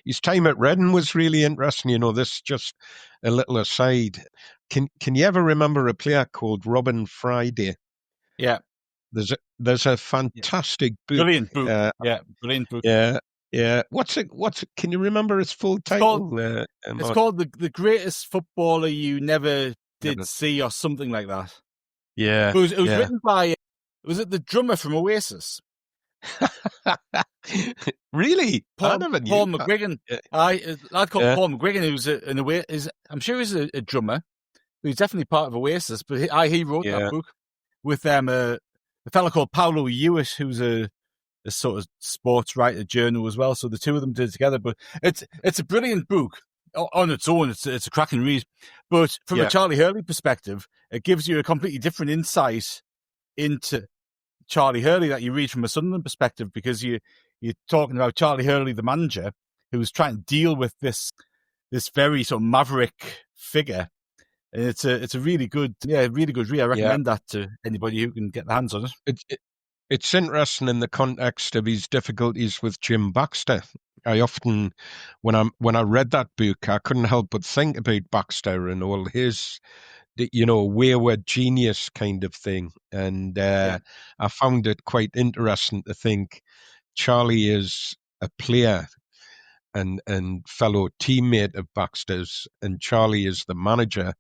His time at Reading was really interesting. This just a little aside. Can you ever remember a player called Robin Friday? Yeah. There's a fantastic book. Brilliant book. Brilliant book. Yeah. What's it? Can you remember its full title? It's called the Greatest Footballer You Never Did See, or something like that. Yeah. It was written by, was it the drummer from Oasis? Really? Paul McGuigan. A lad called Paul McGuigan, who's I'm sure he's a drummer. He's definitely part of Oasis, but he wrote that book with a fellow called Paulo Hewitt, who's a sort of sports writer journal as well. So the two of them did it together. But it's a brilliant book on its own. It's a cracking read. But from a Charlie Hurley perspective, it gives you a completely different insight into Charlie Hurley that you read from a Sunderland perspective, because you're talking about Charlie Hurley, the manager, who was trying to deal with this very sort of maverick figure. And it's a really good read. I recommend that to anybody who can get their hands on it. It's interesting in the context of his difficulties with Jim Baxter. I often, when I read that book, I couldn't help but think about Baxter and all his, wayward genius kind of thing. And I found it quite interesting to think Charlie is a player and fellow teammate of Baxter's, and Charlie as the manager,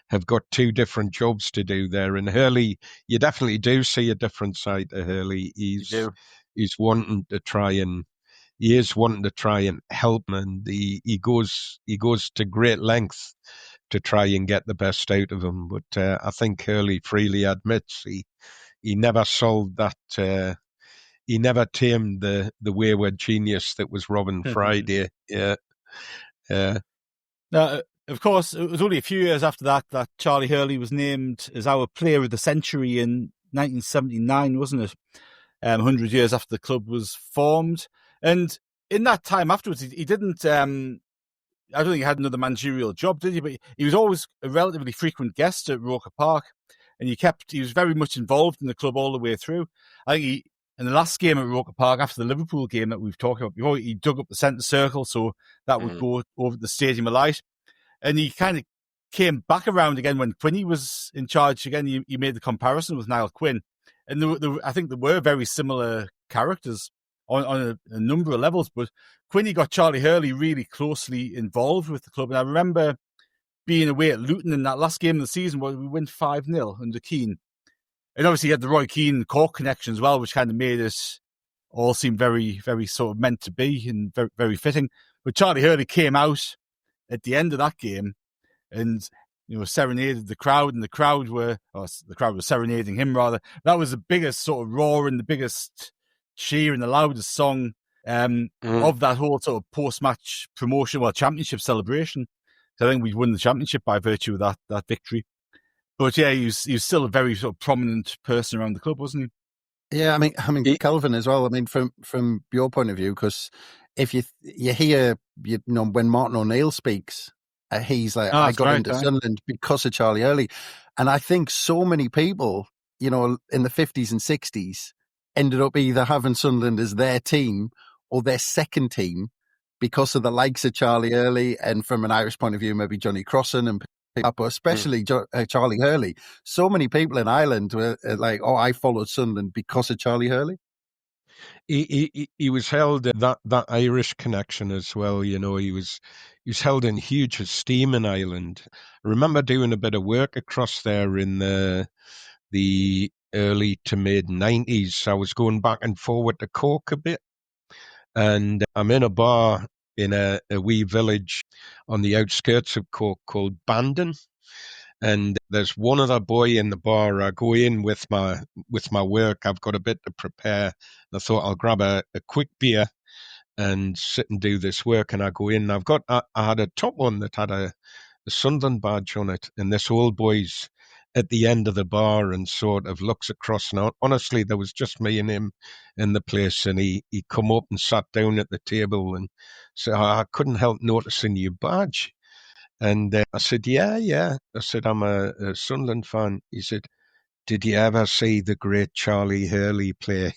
have got two different jobs to do there. And Hurley, you definitely do see a different side to Hurley. He's wanting to try and help, and he goes to great lengths to try and get the best out of him. But I think Hurley freely admits he never sold that. He never tamed the wayward genius that was Robin Friday. Yeah. Now, of course, it was only a few years after that Charlie Hurley was named as our Player of the Century in 1979, wasn't it? 100 years after the club was formed. And in that time afterwards, he didn't, I don't think he had another managerial job, did he? But he was always a relatively frequent guest at Roker Park, and he was very much involved in the club all the way through. I think in the last game at Roker Park, after the Liverpool game that we've talked about before, he dug up the centre circle so that would go over the Stadium of Light. And he kind of came back around again when Quinny was in charge again. He made the comparison with Niall Quinn. And I think there were very similar characters on a number of levels. But Quinny got Charlie Hurley really closely involved with the club. And I remember being away at Luton in that last game of the season where we went 5-0 under Keane. And obviously, he had the Roy Keane Cork connection as well, which kind of made it all seem very, very sort of meant to be and very, very fitting. But Charlie Hurley came out at the end of that game and, serenaded the crowd, and the crowd was serenading him rather. That was the biggest sort of roar and the biggest cheer and the loudest song of that whole sort of post-match promotion, championship celebration. So I think we won the championship by virtue of that victory. But yeah, he was still a very sort of prominent person around the club, wasn't he? Yeah, I mean, Kelvin as well. I mean, from your point of view, because if you hear, when Martin O'Neill speaks, he's like, I got into Sunderland because of Charlie Hurley. And I think so many people, in the 50s and 60s, ended up either having Sunderland as their team or their second team because of the likes of Charlie Hurley, and from an Irish point of view, maybe Johnny Crossan and but especially Charlie Hurley. So many people in Ireland were like, I followed Sunderland because of Charlie Hurley. He was held in that Irish connection as well. He was held in huge esteem in Ireland. I remember doing a bit of work across there in the early to mid 90s. I was going back and forward to Cork a bit, and I'm in a bar in a wee village on the outskirts of Cork called Bandon. And there's one other boy in the bar. I go in with my work. I've got a bit to prepare. And I thought I'll grab a quick beer and sit and do this work. And I go in. I had a top one that had a Sunderland badge on it. And this old boy's at the end of the bar and sort of looks across. And honestly, there was just me and him in the place. And he come up and sat down at the table and said, I couldn't help noticing your badge. And I said, yeah. I said, I'm a Sunderland fan. He said, did you ever see the great Charlie Hurley play?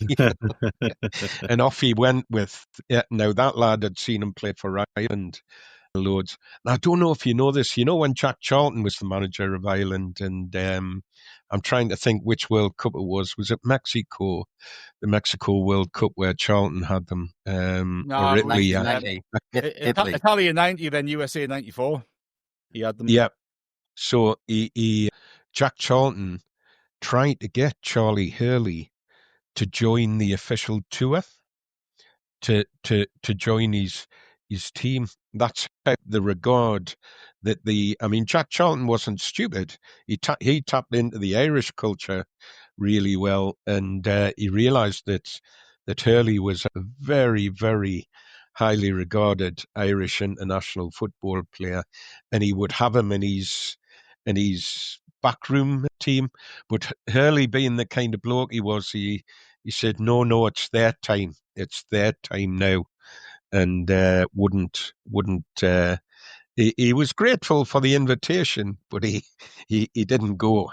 And off he went with, now that lad had seen him play for Ireland loads. And I don't know if you know this, when Jack Charlton was the manager of Ireland, and I'm trying to think which World Cup it was. Was it Mexico? The Mexico World Cup where Charlton had them? No, or Italy? Italy. Italy in 90, then USA in 94. He had them. Yeah. So Jack Charlton tried to get Charlie Hurley to join the official tour, to join his team. That's the regard that Jack Charlton wasn't stupid. He tapped into the Irish culture really well, and he realised that Hurley was a very, very highly regarded Irish international football player, and he would have him in his backroom team. But Hurley, being the kind of bloke he was, he said, no, it's their time now, and wouldn't. He was grateful for the invitation, but he didn't go.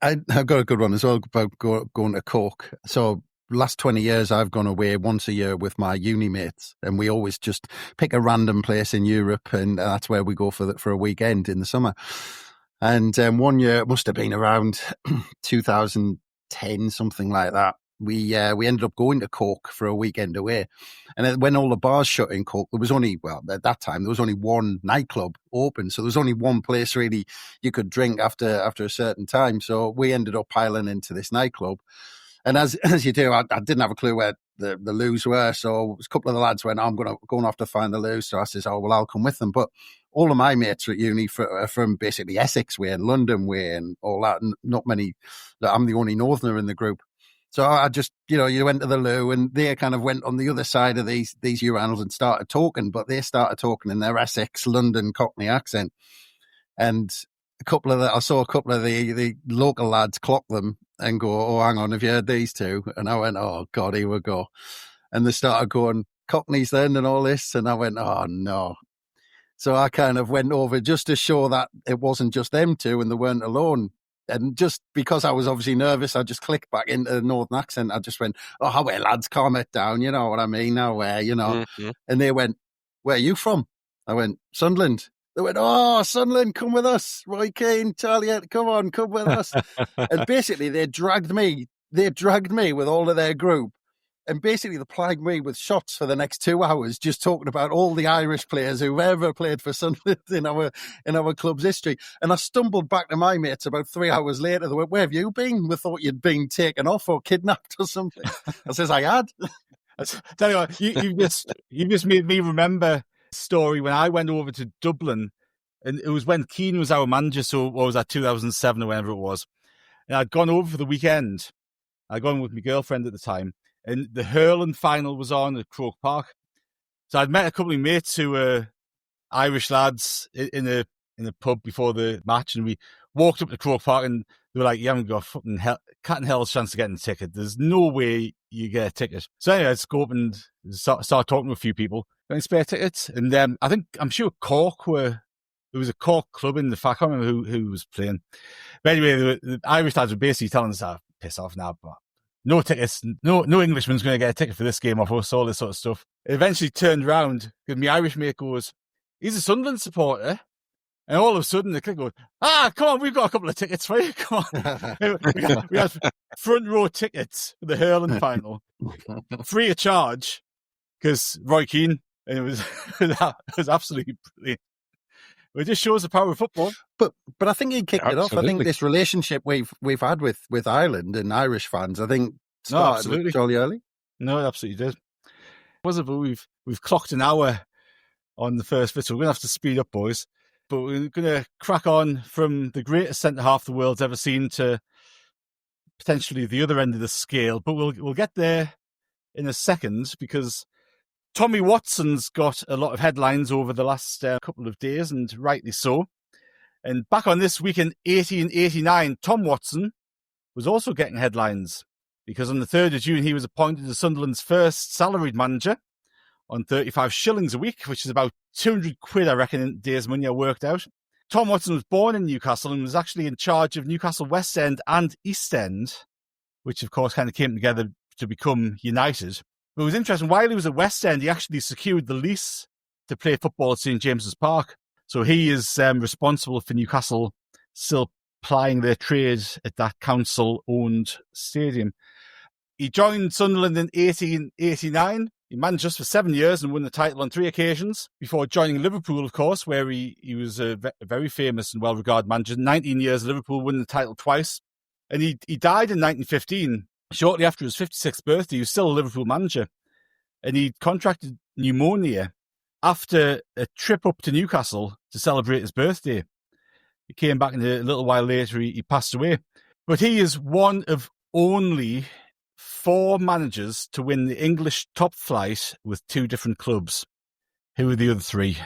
I've got a good one as well about going to Cork. So last 20 years, I've gone away once a year with my uni mates, and we always just pick a random place in Europe, and that's where we go for a weekend in the summer. And one year, it must have been around 2010, something like that. we ended up going to Cork for a weekend away. And then when all the bars shut in Cork, there was only, well, at that time, there was only one nightclub open. So there was only one place really you could drink after a certain time. So we ended up piling into this nightclub. And as you do, I didn't have a clue where the loos were. So a couple of the lads went, I'm going off to find the loos. So I says, oh, well, I'll come with them. But all of my mates at uni are from basically Essex way and London way and all that. And not many, I'm the only Northerner in the group. So I just, you went to the loo and they kind of went on the other side of these urinals and started talking, but they started talking in their Essex, London, Cockney accent. And I saw a couple of the local lads clock them and go, oh, hang on, have you heard these two? And I went, oh, God, here we go. And they started going, Cockneys then and all this. And I went, oh, no. So I kind of went over just to show that it wasn't just them two and they weren't alone. And just because I was obviously nervous, I just clicked back into the northern accent. I just went, oh, how are lads, calm it down, you know what I mean? Now where, Mm-hmm. And they went, where are you from? I went, Sunderland. They went, oh, Sunderland, come with us. Roy Keane, Charlie, come with us. And basically they dragged me with all of their group. And basically they plied me with shots for the next 2 hours, just talking about all the Irish players who've ever played for Sunderland in our club's history. And I stumbled back to my mates about 3 hours later. They went, where have you been? We thought you'd been taken off or kidnapped or something. I says, I had. Tell you what, you just made me remember a story when I went over to Dublin, and it was when Keane was our manager. So what was that, 2007 or whenever it was? And I'd gone over for the weekend. I'd gone with my girlfriend at the time, and the hurling final was on at Croke Park. So I'd met a couple of mates who were Irish lads in a pub before the match, and we walked up to Croke Park, and they were like, "You haven't got a fucking cat and hell's chance of getting a ticket. There's no way you get a ticket." So anyway, I just go up and start talking to a few people. Got any spare tickets? And I'm sure Cork there was a Cork club in the fact. I can't remember who was playing. But anyway, the Irish lads were basically telling us, piss off now, but no tickets, no Englishman's going to get a ticket for this game off us, all this sort of stuff. It eventually turned around because my Irish mate goes, he's a Sunderland supporter. And all of a sudden, the click goes, come on, we've got a couple of tickets for you. Come on. we had front row tickets for the hurling final, free of charge, because Roy Keane, and it was absolutely brilliant. It just shows the power of football. But I think he kicked it off. I think this relationship we've had with Ireland and Irish fans, I think started with jolly early. No, it absolutely did. We've clocked an hour on the first bit, so we're going to have to speed up, boys. But we're going to crack on from the greatest centre-half the world's ever seen to potentially the other end of the scale. But we'll get there in a second, because Tommy Watson's got a lot of headlines over the last couple of days, and rightly so. And back on this week in 1889, Tom Watson was also getting headlines, because on the 3rd of June, he was appointed as Sunderland's first salaried manager on 35 shillings a week, which is about 200 quid, I reckon, in days' money I worked out. Tom Watson was born in Newcastle and was actually in charge of Newcastle West End and East End, which, of course, kind of came together to become United. But it was interesting, while he was at West End, he actually secured the lease to play football at St James's Park. So he is responsible for Newcastle still plying their trade at that council-owned stadium. He joined Sunderland in 1889. He managed us for 7 years and won the title on 3 occasions before joining Liverpool, of course, where he was a very famous and well-regarded manager. 19 years at Liverpool, won the title twice. And he died in 1915. Shortly after his 56th birthday, he was still a Liverpool manager. And he contracted pneumonia after a trip up to Newcastle to celebrate his birthday. He came back, and a little while later, he passed away. But he is one of only 4 managers to win the English top flight with 2 different clubs. Who are the other 3?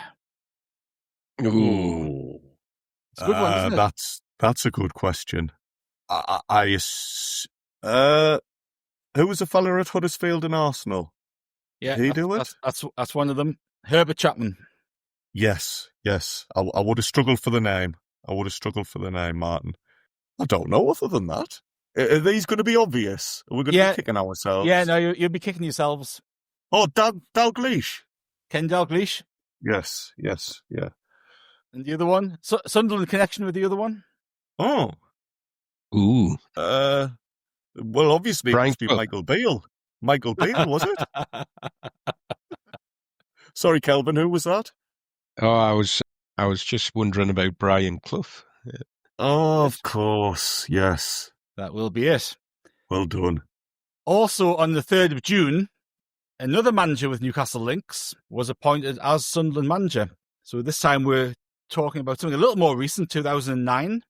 Ooh. It's a good one, isn't it? That's a good question. Who was the fella at Huddersfield and Arsenal? Yeah, Did he do it? That's one of them. Herbert Chapman. Yes. I would have struggled for the name. Martin. I don't know other than that. Are these going to be obvious? Are we going to be kicking ourselves? Yeah, no, you'll be kicking yourselves. Oh, Dalglish. Ken Dalglish. Yes, yeah. And the other one? Sunderland connection with the other one? Oh. Ooh. Well, obviously, it Brian must be Clough. Michael Beale. Michael Beale, was it? Sorry, Kelvin, who was that? Oh, I was just wondering about Brian Clough. Oh, of course, yes. That will be it. Well done. Also, on the 3rd of June, another manager with Newcastle links was appointed as Sunderland manager. So this time we're talking about something a little more recent, 2009,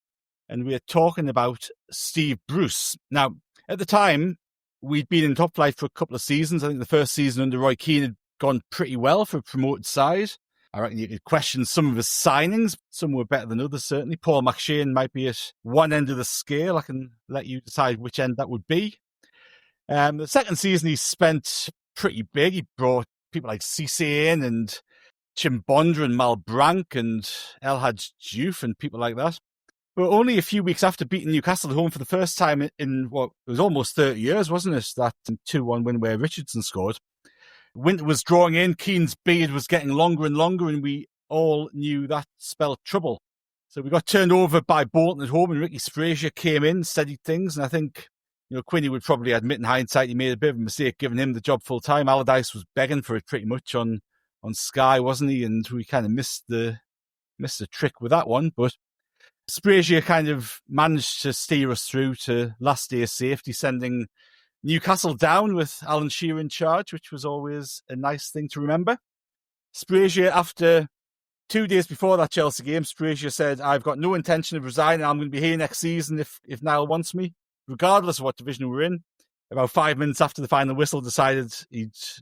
and we're talking about Steve Bruce. Now, at the time, we'd been in top flight for a couple of seasons. I think the first season under Roy Keane had gone pretty well for a promoted side. I reckon you could question some of his signings. Some were better than others, certainly. Paul McShane might be at one end of the scale. I can let you decide which end that would be. The second season he spent pretty big. He brought people like Cisse in and Chimbonda and Malbranc and El Hadj Diouf and people like that. But only a few weeks after beating Newcastle at home for the first time in what it was almost 30 years, wasn't it? That 2-1 win where Richardson scored. Winter was drawing in, Keane's beard was getting longer and longer, and we all knew that spelled trouble. So we got turned over by Bolton at home, and Ricky Frazier came in, steadied things, and I think Quinny would probably admit in hindsight he made a bit of a mistake giving him the job full time. Allardyce was begging for it pretty much on Sky, wasn't he? And we kind of missed the trick with that one, but Frazier kind of managed to steer us through to last day's safety, sending Newcastle down with Alan Shearer in charge, which was always a nice thing to remember. Frazier, after 2 days before that Chelsea game, Frazier said, "I've got no intention of resigning. I'm going to be here next season if Niall wants me, regardless of what division we're in." About 5 minutes after the final whistle, decided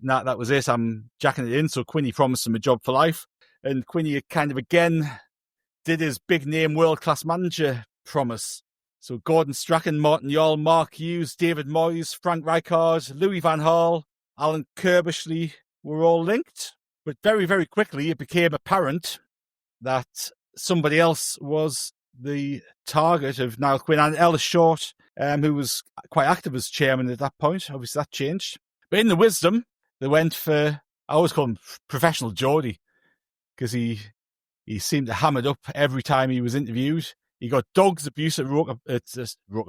that was it. I'm jacking it in. So Quinny promised him a job for life. And Quinny kind of again did his big name world-class manager promise. So Gordon Strachan, Martin Yall, Mark Hughes, David Moyes, Frank Rijkaard, Louis van Gaal, Alan Kirbishley were all linked. But very, very quickly it became apparent that somebody else was the target of Niall Quinn, and Ellis Short, who was quite active as chairman at that point. Obviously that changed. But in the wisdom, they went for, I always call him Professional Geordie, because he seemed to ham it up every time he was interviewed. He got dogs abuse at Roker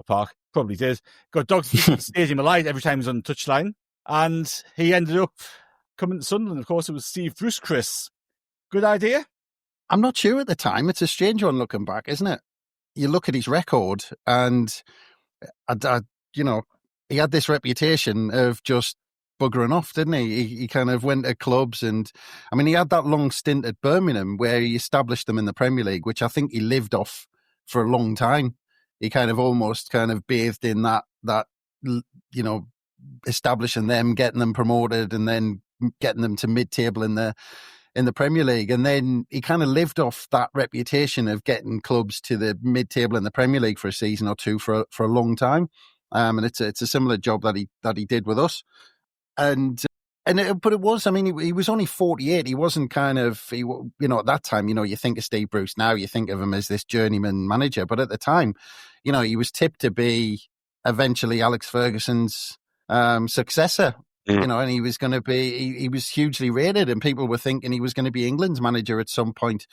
Park, probably did. Got dogs abuse at the Stadium of Light every time he was on the touchline. And he ended up coming to Sunderland. Of course, it was Steve Bruce, Chris. Good idea? I'm not sure at the time. It's a strange one looking back, isn't it? You look at his record and, he had this reputation of just buggering off, didn't he? He kind of went to clubs and, he had that long stint at Birmingham where he established them in the Premier League, which I think he lived off for a long time. He kind of almost bathed in that establishing them, getting them promoted and then getting them to mid-table in the Premier League. And then he kind of lived off that reputation of getting clubs to the mid-table in the Premier League for a season or two for a long time. And it's a similar job that he did with us. But it was, he was only 48. He wasn't at that time, you think of Steve Bruce now, you think of him as this journeyman manager. But at the time, he was tipped to be eventually Alex Ferguson's successor, and he was going to be, he was hugely rated and people were thinking he was going to be England's manager at some point.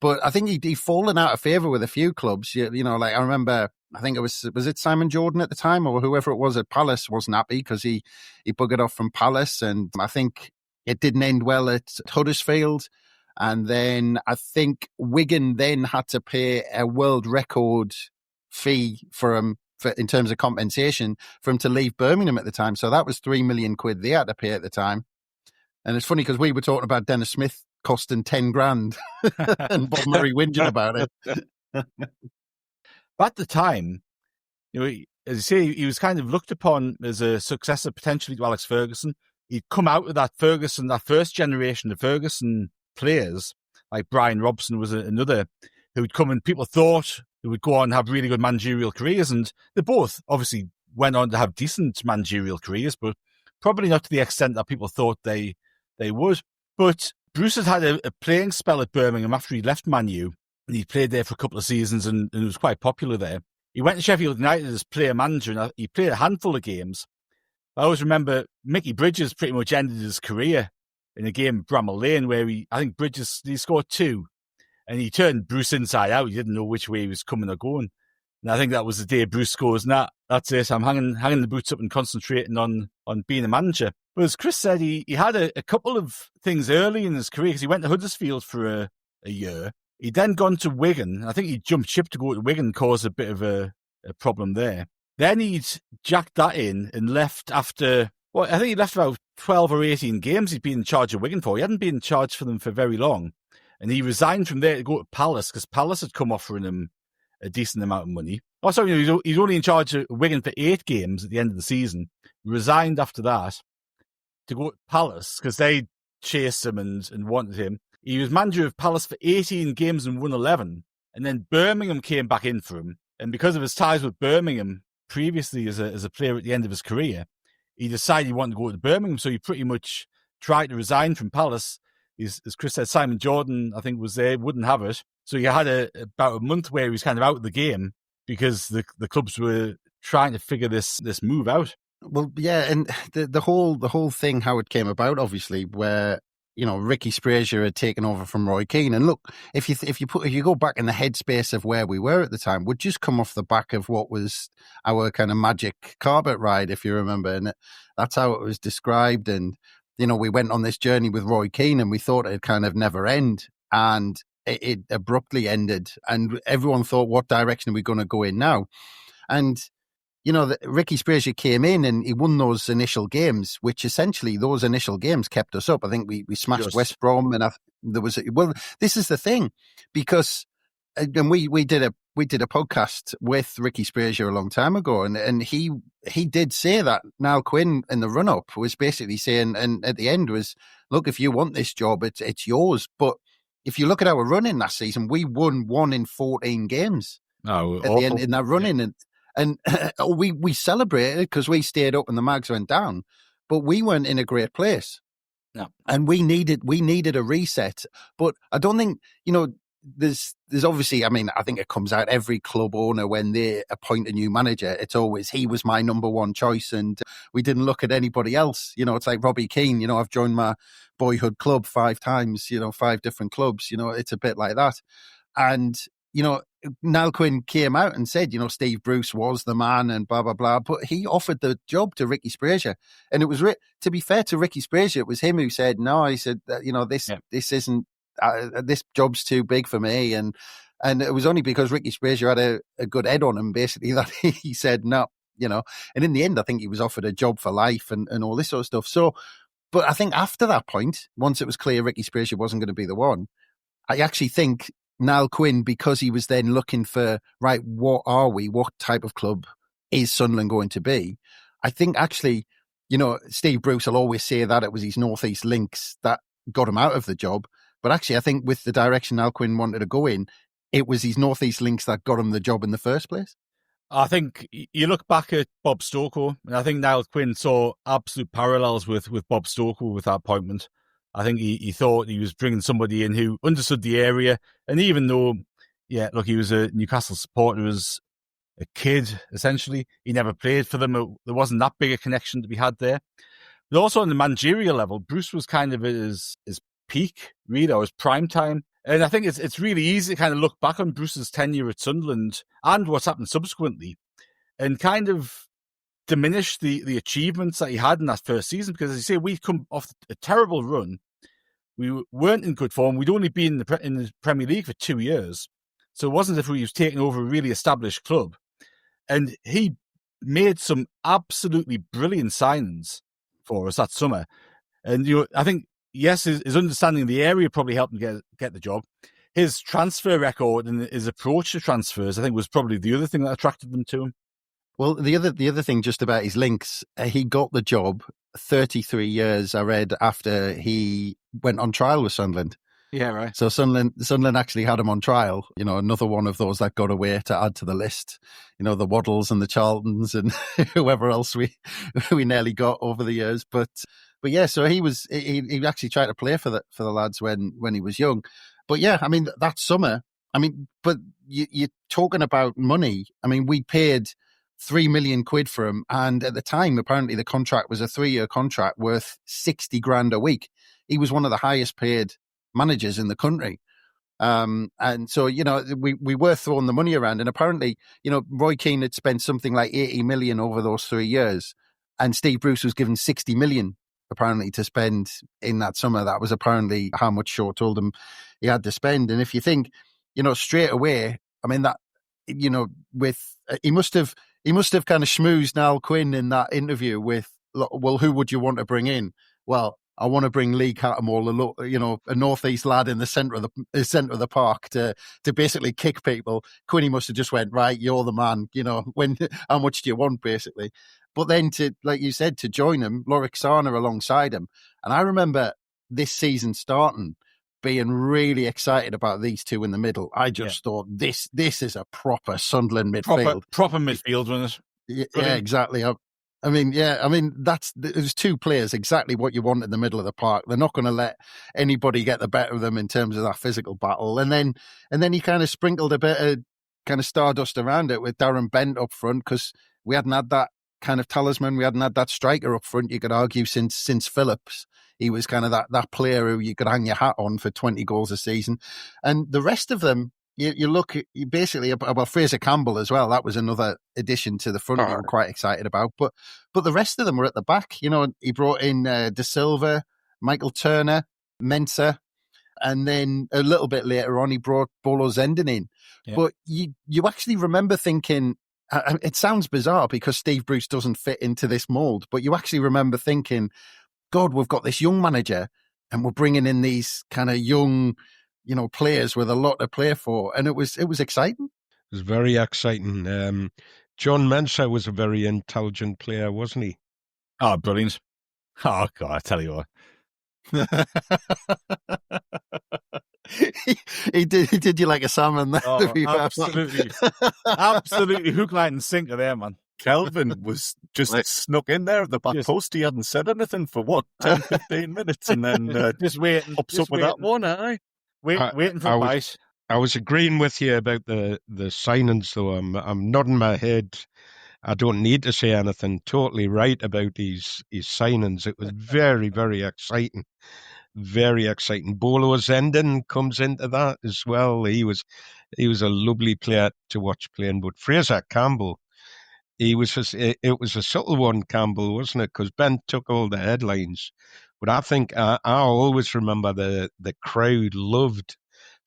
But I think he'd fallen out of favour with a few clubs. I remember, I think was it Simon Jordan at the time or whoever it was at Palace wasn't happy because he buggered off from Palace. And I think it didn't end well at Huddersfield. And then I think Wigan then had to pay a world record fee for him in terms of compensation for him to leave Birmingham at the time. So that was £3 million they had to pay at the time. And it's funny because we were talking about Dennis Smith costing 10 grand and Bob Murray whinging about it. At the time, as you say, he was kind of looked upon as a successor potentially to Alex Ferguson. He'd come out with that first generation of Ferguson players, like Brian Robson was another, who'd come and people thought they would go on and have really good managerial careers. And they both obviously went on to have decent managerial careers, but probably not to the extent that people thought they would. But Bruce had a playing spell at Birmingham after he left Man U. And he played there for a couple of seasons and was quite popular there. He went to Sheffield United as player-manager and he played a handful of games. I always remember Mickey Bridges pretty much ended his career in a game at Bramall Lane where I think Bridges, he scored 2. And he turned Bruce inside out. He didn't know which way he was coming or going. And I think that was the day Bruce goes, nah, that's it. I'm hanging the boots up and concentrating on being a manager. But as Chris said, he had a couple of things early in his career because he went to Huddersfield for a year. He'd then gone to Wigan. I think he jumped ship to go to Wigan, caused a bit of a problem there. Then he'd jacked that in and left after, well, I think he left about 12 or 18 games he'd been in charge of Wigan for. He hadn't been in charge for them for very long. And he resigned from there to go to Palace because Palace had come offering him a decent amount of money. Oh, sorry, he's only in charge of Wigan for 8 games at the end of the season. Resigned after that to go to Palace because they chased him and wanted him. He was manager of Palace for 18 games and won 11. And then Birmingham came back in for him. And because of his ties with Birmingham previously as a player at the end of his career, he decided he wanted to go to Birmingham. So he pretty much tried to resign from Palace. As Chris said, Simon Jordan, I think, was there, wouldn't have it. So you had about a month where he was kind of out of the game because the clubs were trying to figure this move out. Well, yeah, and the whole thing, how it came about, obviously, where Ricky Sprazier had taken over from Roy Keane, and look, if you go back in the headspace of where we were at the time, we'd just come off the back of what was our kind of magic carpet ride, if you remember, and that's how it was described. And we went on this journey with Roy Keane, and we thought it'd kind of never end, and it abruptly ended, and everyone thought, what direction are we going to go in now? And Ricky Sprazier came in and he won those initial games, which essentially those initial games kept us up. I think we smashed West Brom, and this is the thing, because and we did a podcast with Ricky Sprazier a long time ago, and he did say that Niall Quinn in the run up was basically saying, and at the end was, look, if you want this job, it's yours. But if you look at our run in last season, we won 1 in 14 games at the end in that run in. And we celebrated because we stayed up and the Mags went down, but we weren't in a great place. No. And we needed a reset. But I don't think, there's obviously, I think it comes out every club owner when they appoint a new manager, it's always, he was my number one choice and we didn't look at anybody else. It's like Robbie Keane, I've joined my boyhood club 5 times, 5 different clubs, it's a bit like that. And, Niall Quinn came out and said, Steve Bruce was the man and blah, blah, blah. But he offered the job to Ricky Sprazier. And it was, to be fair to Ricky Sprazier, it was him who said, no, he said, this isn't, this job's too big for me. And it was only because Ricky Sprazier had a good head on him, basically, that he said no, And in the end, I think he was offered a job for life and all this sort of stuff. So, but I think after that point, once it was clear Ricky Sprazier wasn't going to be the one, I actually think Niall Quinn, because he was then looking for, right, what are we? What type of club is Sunderland going to be? I think actually, Steve Bruce will always say that it was his Northeast links that got him out of the job. But actually, I think with the direction Niall Quinn wanted to go in, it was his Northeast links that got him the job in the first place. I think you look back at Bob Stokoe, and I think Niall Quinn saw absolute parallels with Bob Stokoe with that appointment. I think he thought he was bringing somebody in who understood the area. And even though, he was a Newcastle supporter as a kid, essentially, he never played for them. There wasn't that big a connection to be had there. But also on the managerial level, Bruce was kind of at his peak, really, or his prime time. And I think it's really easy to kind of look back on Bruce's tenure at Sunderland and what's happened subsequently and kind of diminish the achievements that he had in that first season, because as you say, we'd come off a terrible run. We weren't in good form. We'd only been in the Premier League for 2 years, so it wasn't as if we was taking over a really established club. And he made some absolutely brilliant signings for us that summer. And I think, yes, his understanding of the area probably helped him get the job. His transfer record and his approach to transfers, I think, was probably the other thing that attracted them to him. Well, the other thing just about his links, he got the job 33 years, I read, after he went on trial with Sunderland. Yeah, right. So Sunderland actually had him on trial, another one of those that got away to add to the list, the Waddles and the Charltons and whoever else we nearly got over the years. But yeah, so he actually tried to play for the lads when he was young. But yeah, that summer, but you're talking about money. We paid 3 million quid for him. And at the time, apparently the contract was a 3-year contract worth 60 grand a week. He was one of the highest paid managers in the country. And so, we were throwing the money around, and apparently, Roy Keane had spent something like 80 million over those 3 years, and Steve Bruce was given 60 million apparently to spend in that summer. That was apparently how much Shaw told him he had to spend. And if you think, straight away, I mean, that, with he must have kind of schmoozed Niall Quinn in that interview with, well, who would you want to bring in? Well, I want to bring Lee Cattermole, a northeast lad in the centre of the park to basically kick people. Quinny must have just went, right, you're the man. How much do you want, basically? But then like you said, to join him, Lorik Sarna alongside him, and I remember this season starting, being really excited about these two in the middle. I just thought this is a proper Sunderland midfield, proper midfield, wasn't it? Yeah, exactly. There's two players, exactly what you want in the middle of the park. They're not going to let anybody get the better of them in terms of that physical battle. And then he kind of sprinkled a bit of kind of stardust around it with Darren Bent up front, because we hadn't had that kind of talisman. We hadn't had that striker up front, you could argue, since Phillips. He was kind of that player who you could hang your hat on for 20 goals a season. And the rest of them, you look basically, well, Fraser Campbell as well. That was another addition to the front we were quite excited about. But the rest of them were at the back. He brought in De Silva, Michael Turner, Mensah, and then a little bit later on, he brought Bolo Zenden in. Yeah. But you actually remember thinking, it sounds bizarre because Steve Bruce doesn't fit into this mould, but you actually remember thinking, God, we've got this young manager and we're bringing in these kind of young, players with a lot to play for. And it was exciting. It was very exciting. John Mensah was a very intelligent player, wasn't he? Oh, brilliant. Oh, God, I tell you what. he did you like a salmon there? Absolutely. Absolutely hook, line and sinker there, man. Kelvin was just snuck in there at the back post. He hadn't said anything for 10, 15 minutes, and then just waiting. Pops up with that one, waiting for a bite. I was agreeing with you about the signings, though. I'm nodding my head. I don't need to say anything. Totally right about his signings. It was very, very exciting. Very exciting. Bolo Zenden comes into that as well. He was a lovely player to watch playing. But Fraser Campbell, it was a subtle one, Campbell, wasn't it? Because Ben took all the headlines. But I think I always remember the crowd loved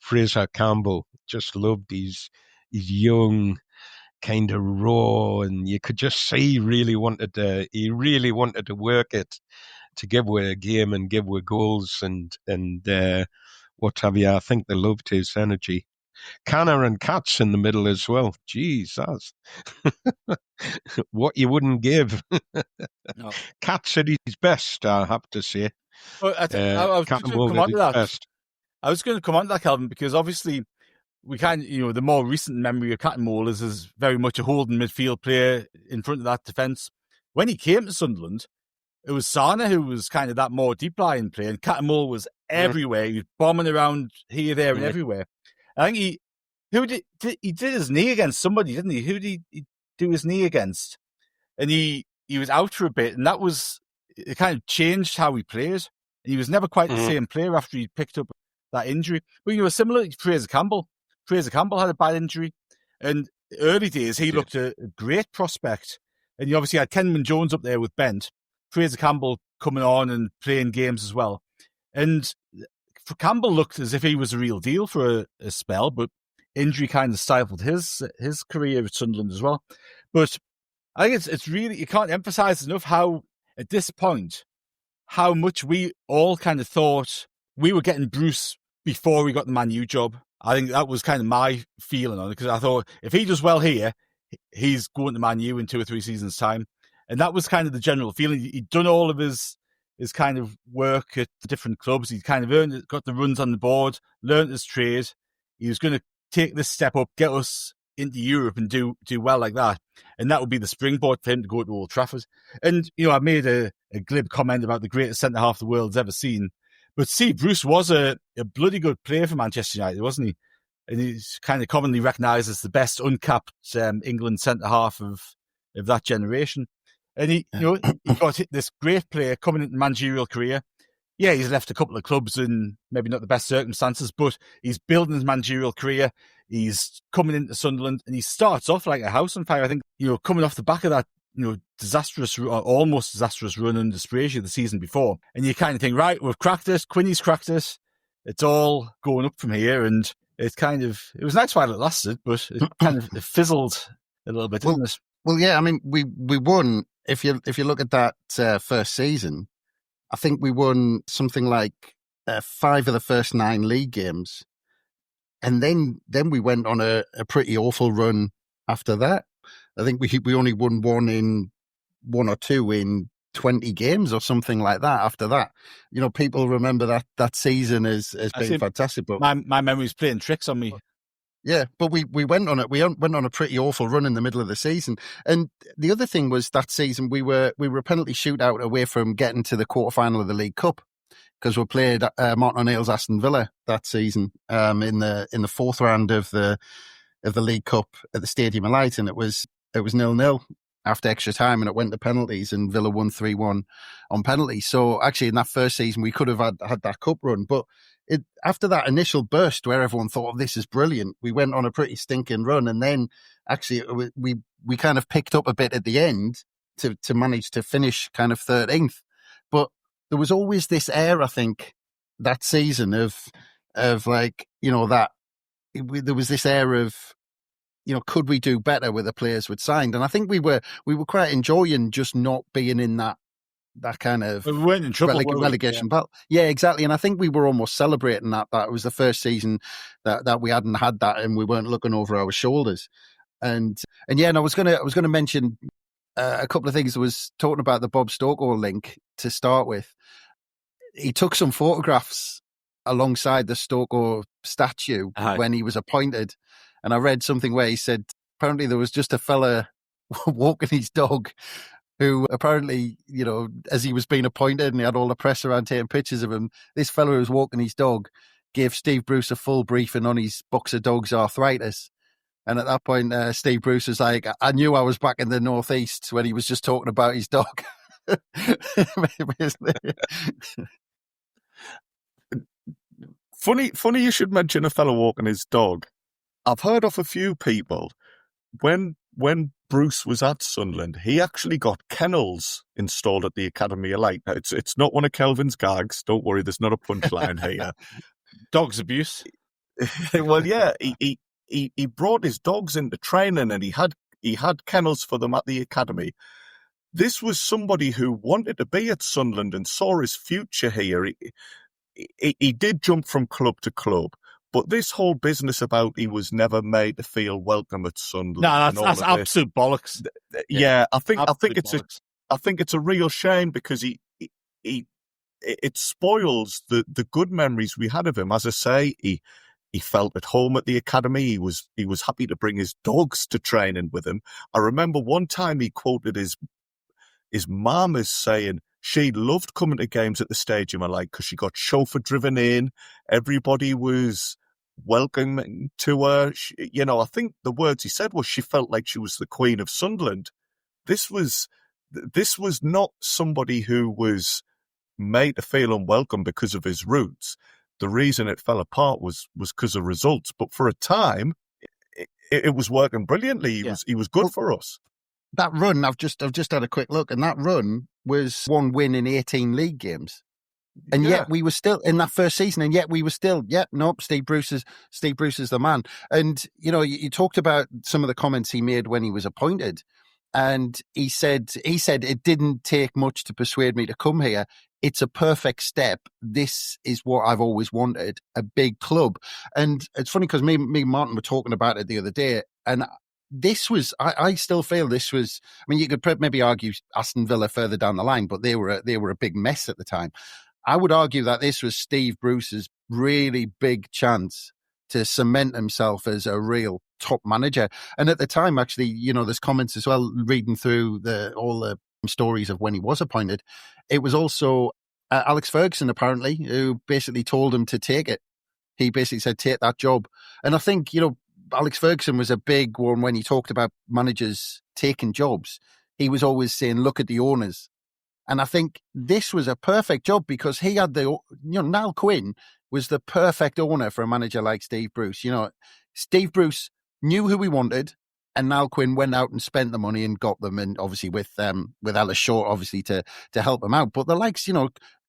Fraser Campbell. Just loved his young, kind of raw, and you could just see he really wanted to work it to give away a game and give away goals and what have you. I think they loved his energy. Canner and Katz in the middle as well. Jesus. What you wouldn't give. No. Katz at his best, I have to say. Well, I was going to come on to that. I was going to come on to that, Kelvin, because obviously we the more recent memory of Cattermole is very much a holding midfield player in front of that defence. When he came to Sunderland, it was Sarna who was kind of that more deep lying player, and Cattermole was everywhere. He was bombing around here, there, and everywhere. I think he did his knee against somebody, didn't he? Who did he do his knee against? And he was out for a bit, and it kind of changed how he played. He was never quite the same player after he picked up that injury. But similar to Fraser Campbell. Fraser Campbell had a bad injury, and early days he looked a great prospect. And you obviously had Kenman Jones up there with Bent. Fraser Campbell coming on and playing games as well. And for Campbell looked as if he was a real deal for a spell, but injury kind of stifled his career at Sunderland as well. But I think it's really, you can't emphasize enough how, at this point, how much we all kind of thought we were getting Bruce before we got the Man U job. I think that was kind of my feeling on it, because I thought if he does well here, he's going to Man U in 2 or 3 seasons' time. And that was kind of the general feeling. He'd done all of his kind of work at the different clubs. He'd kind of got the runs on the board, learned his trade. He was going to take this step up, get us into Europe and do well like that. And that would be the springboard for him to go to Old Trafford. And, I made a glib comment about the greatest centre-half the world's ever seen. But Steve Bruce was a bloody good player for Manchester United, wasn't he? And he's kind of commonly recognised as the best uncapped England centre-half of that generation. And he got this great player coming into managerial career. Yeah, he's left a couple of clubs in maybe not the best circumstances, but he's building his managerial career. He's coming into Sunderland, and he starts off like a house on fire. I think, coming off the back of that, disastrous, or almost disastrous run under Sprazier the season before. And you kind of think, right, we've cracked this. Quinny's cracked this. It's all going up from here. And it was nice while it lasted, but it kind of it fizzled a little bit, didn't it? Well, yeah, I mean, we won. If you look at that first season, I think we won something like 5 of the first 9 league games. And then we went on a pretty awful run after that. I think we only won 1 or 2 in 20 games or something like that after that. People remember that season as being fantastic. But my memory's playing tricks on me. Yeah, but we went on it. We went on a pretty awful run in the middle of the season. And the other thing was that season we were a penalty shootout away from getting to the quarterfinal of the League Cup, because we played Martin O'Neill's Aston Villa that season in the 4th round of the League Cup at the Stadium of Light, and it was 0-0 after extra time, and it went to penalties, and Villa won 3-1 on penalties. So actually, in that first season, we could have had that cup run, but after that initial burst where everyone thought, this is brilliant, we went on a pretty stinking run, and then actually we kind of picked up a bit at the end to manage to finish kind of 13th. But there was always this air, I think, that season of like, that there was this air of, could we do better with the players we'd signed? And I think we were quite enjoying just not being in that kind of we weren't in trouble, relegation battle. Yeah, exactly. And I think we were almost celebrating that it was the first season that we hadn't had that, and we weren't looking over our shoulders. And I was gonna mention a couple of things. I was talking about the Bob Stokoe link to start with. He took some photographs alongside the Stokoe statue when he was appointed, and I read something where he said apparently there was just a fella walking his dog who apparently, as he was being appointed and he had all the press around taking pictures of him, this fella who was walking his dog gave Steve Bruce a full briefing on his boxer dog's arthritis. And at that point, Steve Bruce was like, I knew I was back in the Northeast when he was just talking about his dog. Funny you should mention a fellow walking his dog. I've heard of a few people, when Bruce was at Sunderland, he actually got kennels installed at the Academy of Light. Now, it's not one of Kelvin's gags. Don't worry, there's not a punchline here. Dogs abuse. Well, yeah, he brought his dogs into training, and he had kennels for them at the academy. This was somebody who wanted to be at Sunderland and saw his future here. He did jump from club to club. But this whole business about he was never made to feel welcome at Sunderland. No, that's absolute bollocks. Yeah, I think it's a real shame, because it spoils the good memories we had of him. As I say, he felt at home at the academy. He was happy to bring his dogs to training with him. I remember one time he quoted his mum as saying she loved coming to games at the Stadium of Light because she got chauffeur driven in. Everybody was welcoming to her. I think the words he said was she felt like she was the Queen of Sunderland. This was not somebody who was made to feel unwelcome because of his roots. The reason it fell apart was because of results. But for a time, it was working brilliantly. He was good for us. That run, I've just had a quick look, and that run was 1 win in 18 league games. And yet we were still in that first season, and yet we were still, Steve Bruce is the man. And, you talked about some of the comments he made when he was appointed. And he said it didn't take much to persuade me to come here. It's a perfect step. This is what I've always wanted, a big club. And it's funny because me and Martin were talking about it the other day, and this was, I still feel this was, I mean, you could maybe argue Aston Villa further down the line, but they were a big mess at the time. I would argue that this was Steve Bruce's really big chance to cement himself as a real top manager. And at the time, actually, there's comments as well, reading through all the stories of when he was appointed. It was also Alex Ferguson, apparently, who basically told him to take it. He basically said, take that job. And I think, Alex Ferguson was a big one when he talked about managers taking jobs. He was always saying, look at the owners. And I think this was a perfect job because he had Niall Quinn was the perfect owner for a manager like Steve Bruce. Steve Bruce knew who he wanted, and Niall Quinn went out and spent the money and got them, and obviously with Alice Short, obviously to help him out. But the likes,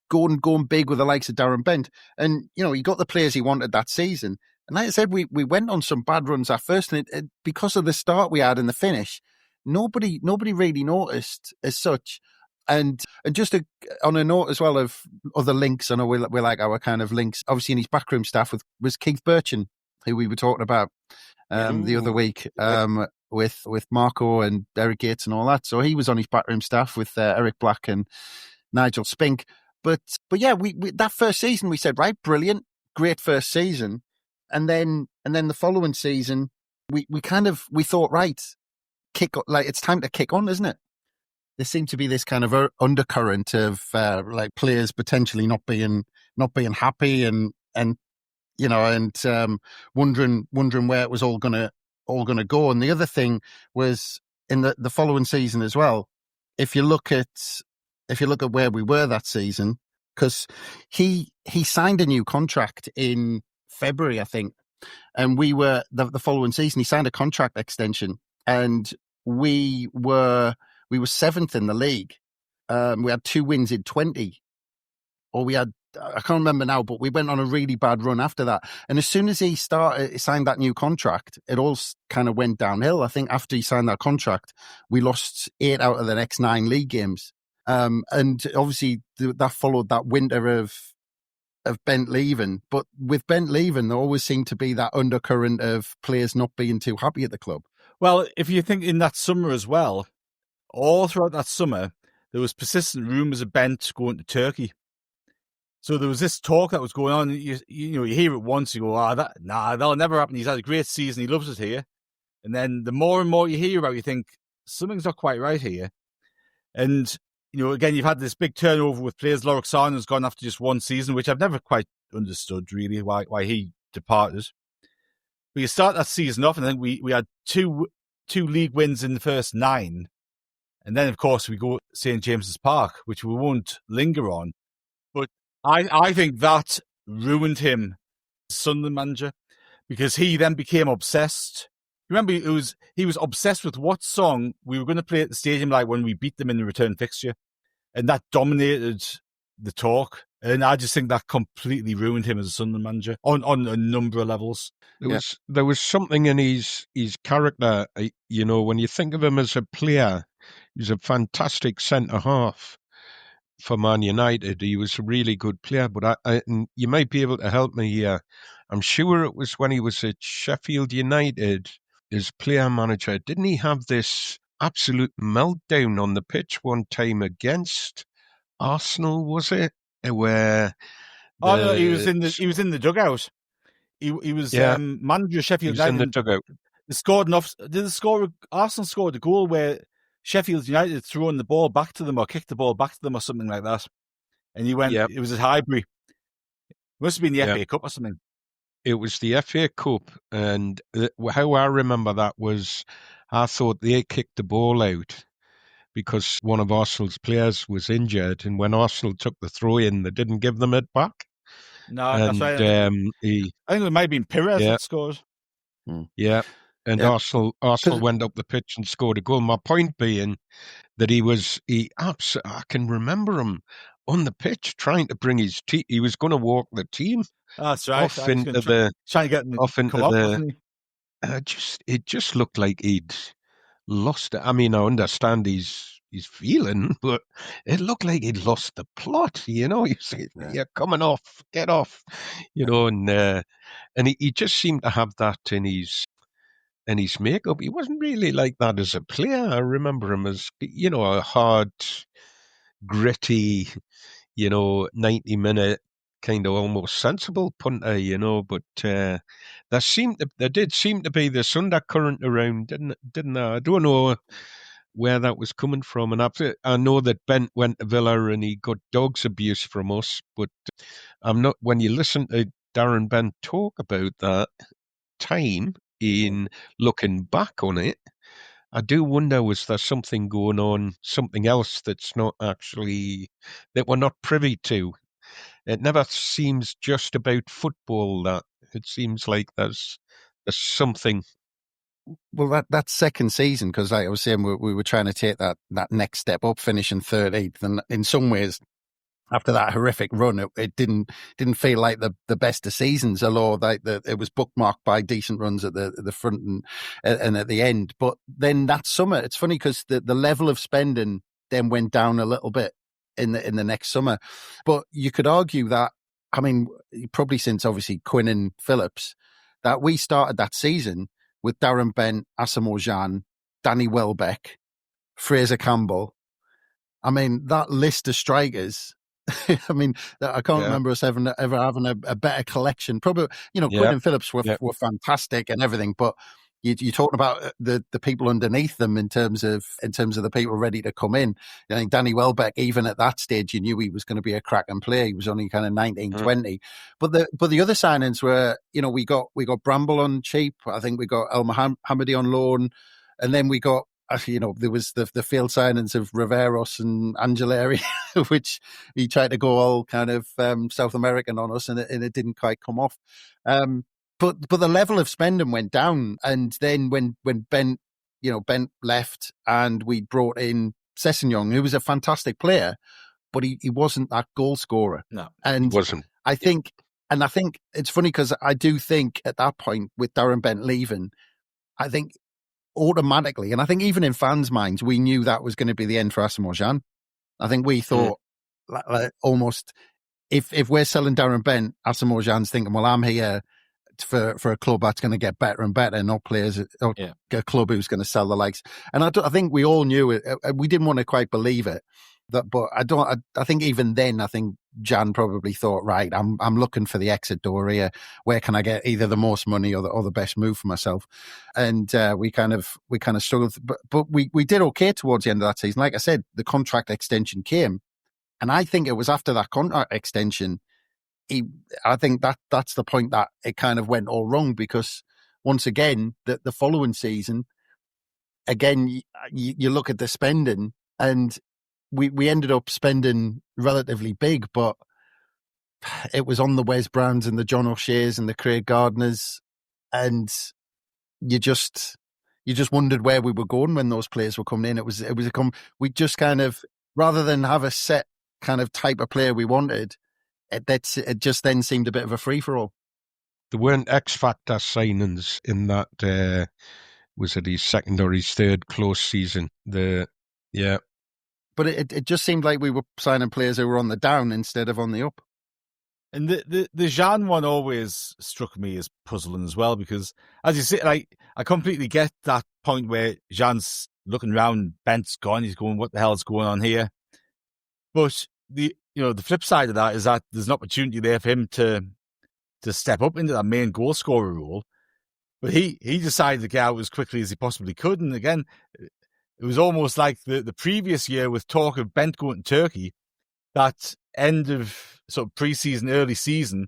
going big with the likes of Darren Bent, and he got the players he wanted that season. And like I said, we went on some bad runs at first, and it, because of the start we had and the finish, nobody really noticed as such. And just on a note as well of other links, I know we like our kind of links. Obviously, in his backroom staff was Keith Burchin, who we were talking about the other week with Marco and Eric Gates and all that. So he was on his backroom staff with Eric Black and Nigel Spink. But yeah, we that first season we said, right, brilliant, great first season, and then the following season we thought, right, it's time to kick on, isn't it? There seemed to be this kind of undercurrent of players potentially not being happy and wondering where it was all gonna go. And the other thing was in the following season as well. If you look at where we were that season, because he signed a new contract in February, I think, and we were the following season he signed a contract extension, and we were 7th in the league. We had 2 wins in 20, or we had, I can't remember now, but we went on a really bad run after that. And as soon as he signed that new contract, it all kind of went downhill. I think after he signed that contract, we lost 8 out of the next 9 league games. And obviously that followed that winter of Bent leaving. But with Bent leaving, there always seemed to be that undercurrent of players not being too happy at the club. Well, if you think in that summer as well, all throughout that summer, there was persistent rumours of Bent going to Turkey. So there was this talk that was going on. You hear it once, you go, that'll never happen. He's had a great season. He loves it here. And then the more and more you hear about it, you think something's not quite right here. And, again, you've had this big turnover with players. Lorixano's gone after just 1 season, which I've never quite understood, really, why he departed. But you start that season off, and I think we had two league wins in the first 9. And then, of course, we go to St. James's Park, which we won't linger on. But I think that ruined him as Sunderland manager, because he then became obsessed. Remember, he was obsessed with what song we were going to play at the stadium, like when we beat them in the return fixture. And that dominated the talk. And I just think that completely ruined him as a Sunderland manager on a number of levels. There was something in his character, when you think of him as a player. He was a fantastic centre-half for Man United. He was a really good player, but and you might be able to help me here. I'm sure it was when he was at Sheffield United as player manager. Didn't he have this absolute meltdown on the pitch one time against Arsenal, was it? Where no, he was in the dugout. He was manager of Sheffield United. In the dugout. Arsenal scored a goal where Sheffield United had thrown the ball back to them or kicked the ball back to them or something like that. And he went, It was at Highbury. It must have been the FA Cup or something. It was the FA Cup. And how I remember that was, I thought they kicked the ball out because one of Arsenal's players was injured. And when Arsenal took the throw in, they didn't give them it back. No, that's right. I think it might have been Pires that scored. Yeah. And Arsenal went up the pitch and scored a goal. My point being that I can remember him on the pitch trying to bring his team. He was going to walk the team. That's right. Trying to get them off into the. It just looked like he'd lost it. I mean, I understand he's feeling, but it looked like he'd lost the plot. You say, "You're coming off, get off," and he just seemed to have that in his makeup. He wasn't really like that as a player. I remember him as, a hard, gritty, 90-minute, kind of almost sensible punter, but there did seem to be this undercurrent around, didn't there? I don't know where that was coming from. And I know that Bent went to Villa and he got dog's abuse from us, but when you listen to Darren Bent talk about that time, in looking back on it, I do wonder, was there something going on, something else that's not actually, that we're not privy to? It never seems just about football, that. It seems like there's something. Well, that second season, because like I was saying, we were trying to take that next step up, finishing 13th, and in some ways, after that horrific run, it didn't feel like the best of seasons, although it was bookmarked by decent runs at the front and at the end. But then that summer, it's funny because the level of spending then went down a little bit in the next summer. But you could argue that, I mean, probably since obviously Quinn and Phillips, that we started that season with Darren Bent, Asamoah Gyan, Danny Welbeck, Fraser Campbell. I mean, that list of strikers. I mean, I can't remember us ever having a better collection. Probably, Quinn and Phillips were fantastic and everything, but you're talking about the people underneath them in terms of the people ready to come in. I think Danny Welbeck, even at that stage, you knew he was going to be a cracking player. He was only kind of 19, 20. But the other signings were, we got Bramble on cheap. I think we got El Mohammadi on loan, and then we got. There was the field signings of Riveros and Angeleri, which he tried to go all kind of South American on us, and it didn't quite come off. But the level of spending went down, and then when Bent left, and we brought in Sessegnon, who was a fantastic player, but he wasn't that goal scorer. No, and he wasn't. I think it's funny because I do think at that point with Darren Bent leaving, I think automatically, and I think even in fans' minds, we knew that was going to be the end for Asamoah Gyan. I think we thought like almost if we're selling Darren Bent, Asamoah Gyan's thinking, well, I'm here for a club that's going to get better and better, not players, or a club who's going to sell the likes. And I think we all knew it. We didn't want to quite believe it. But I think even then, I think Gyan probably thought, right, I'm looking for the exit door here. Where can I get either the most money or the best move for myself? And we kind of struggled, but we did okay towards the end of that season. Like I said, the contract extension came, and I think it was after that contract extension, I think that's the point that it kind of went all wrong, because once again, the following season, again, you look at the spending, and we ended up spending relatively big, but it was on the Wes Browns and the John O'Sheas and the Craig Gardners, and you just wondered where we were going when those players were coming in. We just kind of, rather than have a set kind of type of player we wanted, it just then seemed a bit of a free for all. There weren't X Factor signings in that. Was it his second or his third close season? But it just seemed like we were signing players who were on the down instead of on the up. And the Gyan one always struck me as puzzling as well, because as you say, like, I completely get that point where Gyan's looking around, Bent's gone, he's going, what the hell's going on here? But the flip side of that is that there's an opportunity there for him to step up into that main goal scorer role. But he decided to get out as quickly as he possibly could. And again, it was almost like the previous year with talk of Bent going to Turkey. That end of sort of pre-season, early season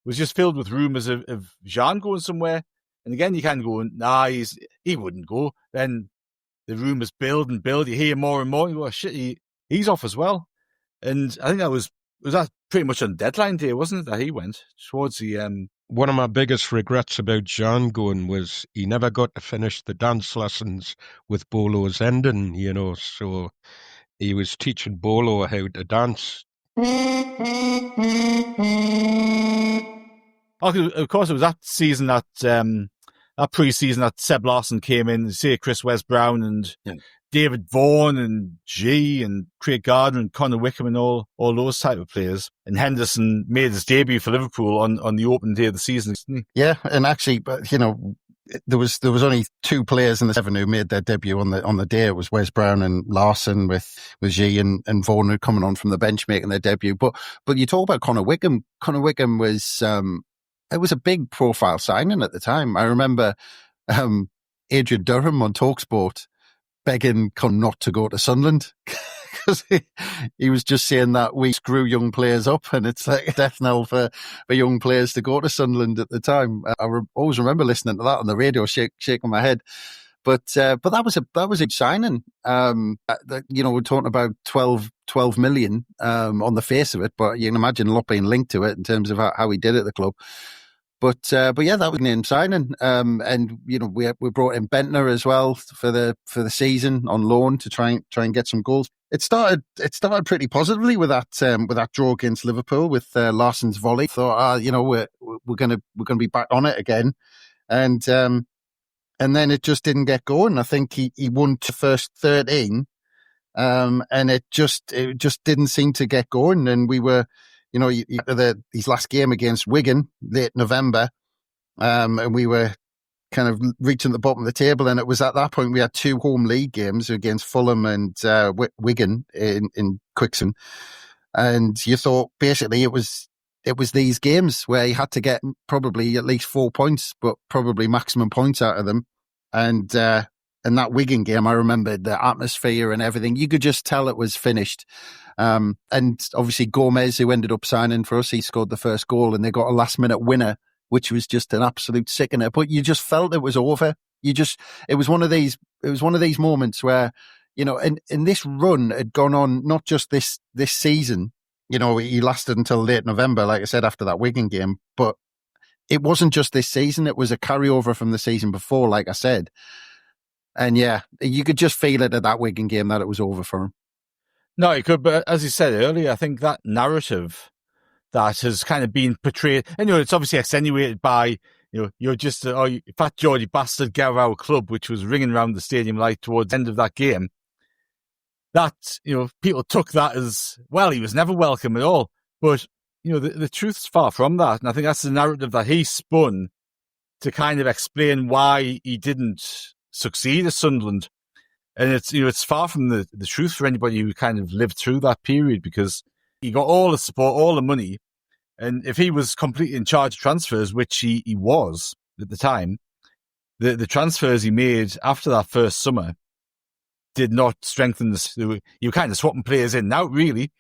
was just filled with rumours of Gyan going somewhere. And again, you can't go, nah, he wouldn't go. Then the rumours build and build. You hear more and more. You go, oh, shit, he's off as well. And I think that was that pretty much on deadline day, wasn't it, that he went towards the... One of my biggest regrets about Gyan going was he never got to finish the dance lessons with Bolo's ending, so he was teaching Bolo how to dance. Of course, it was that season that pre-season that Seb Larson came in, say Chris Wes Brown and David Vaughan and G and Craig Gardner and Connor Wickham and all those type of players. And Henderson made his debut for Liverpool on the opening day of the season, didn't he? Yeah, and actually, there was only two players in the seven who made their debut on the day. It was Wes Brown and Larson with G and Vaughan who coming on from the bench making their debut. But you talk about Connor Wickham. Connor Wickham was it was a big profile signing at the time. I remember Adrian Durham on TalkSport begging Con not to go to Sunderland because he was just saying that we screw young players up, and it's like a death knell for young players to go to Sunderland at the time. I always remember listening to that on the radio, shaking my head. But that was a signing. We're talking about 12 million on the face of it, but you can imagine a lot being linked to it in terms of how he did at the club. But yeah, that was an in signing. And we brought in Bentner as well for the season on loan to try and get some goals. It started pretty positively with that draw against Liverpool with Larsson's volley. Thought, we're gonna be back on it again, and then it just didn't get going. I think he won the first 13, and it just didn't seem to get going. And we were, his last game against Wigan late November, and we were kind of reaching the bottom of the table. And it was at that point we had 2 home league games against Fulham and Wigan in Quixon. And you thought basically it was these games where he had to get probably at least 4 points, but probably maximum points out of them. And that Wigan game, I remember the atmosphere and everything. You could just tell it was finished. And obviously Gomez, who ended up signing for us, he scored the first goal and they got a last minute winner, which was just an absolute sickener. But you just felt it was over. It was one of these moments where, and this run had gone on not just this season. He lasted until late November, like I said, after that Wigan game. But it wasn't just this season. It was a carryover from the season before, like I said. And yeah, you could just feel it at that Wigan game that it was over for him. No, you could. But as you said earlier, I think that narrative that has kind of been portrayed, and it's obviously extenuated by, you're just, fat Geordie bastard, get out of our club, which was ringing around the stadium like towards the end of that game. That, people took that as, well, he was never welcome at all. But, the truth's far from that. And I think that's the narrative that he spun to kind of explain why he didn't succeed at Sunderland. And it's far from the truth for anybody who kind of lived through that period, because he got all the support, all the money. And if he was completely in charge of transfers, which he was at the time, the transfers he made after that first summer did not strengthen the. You were kind of swapping players in and out, really,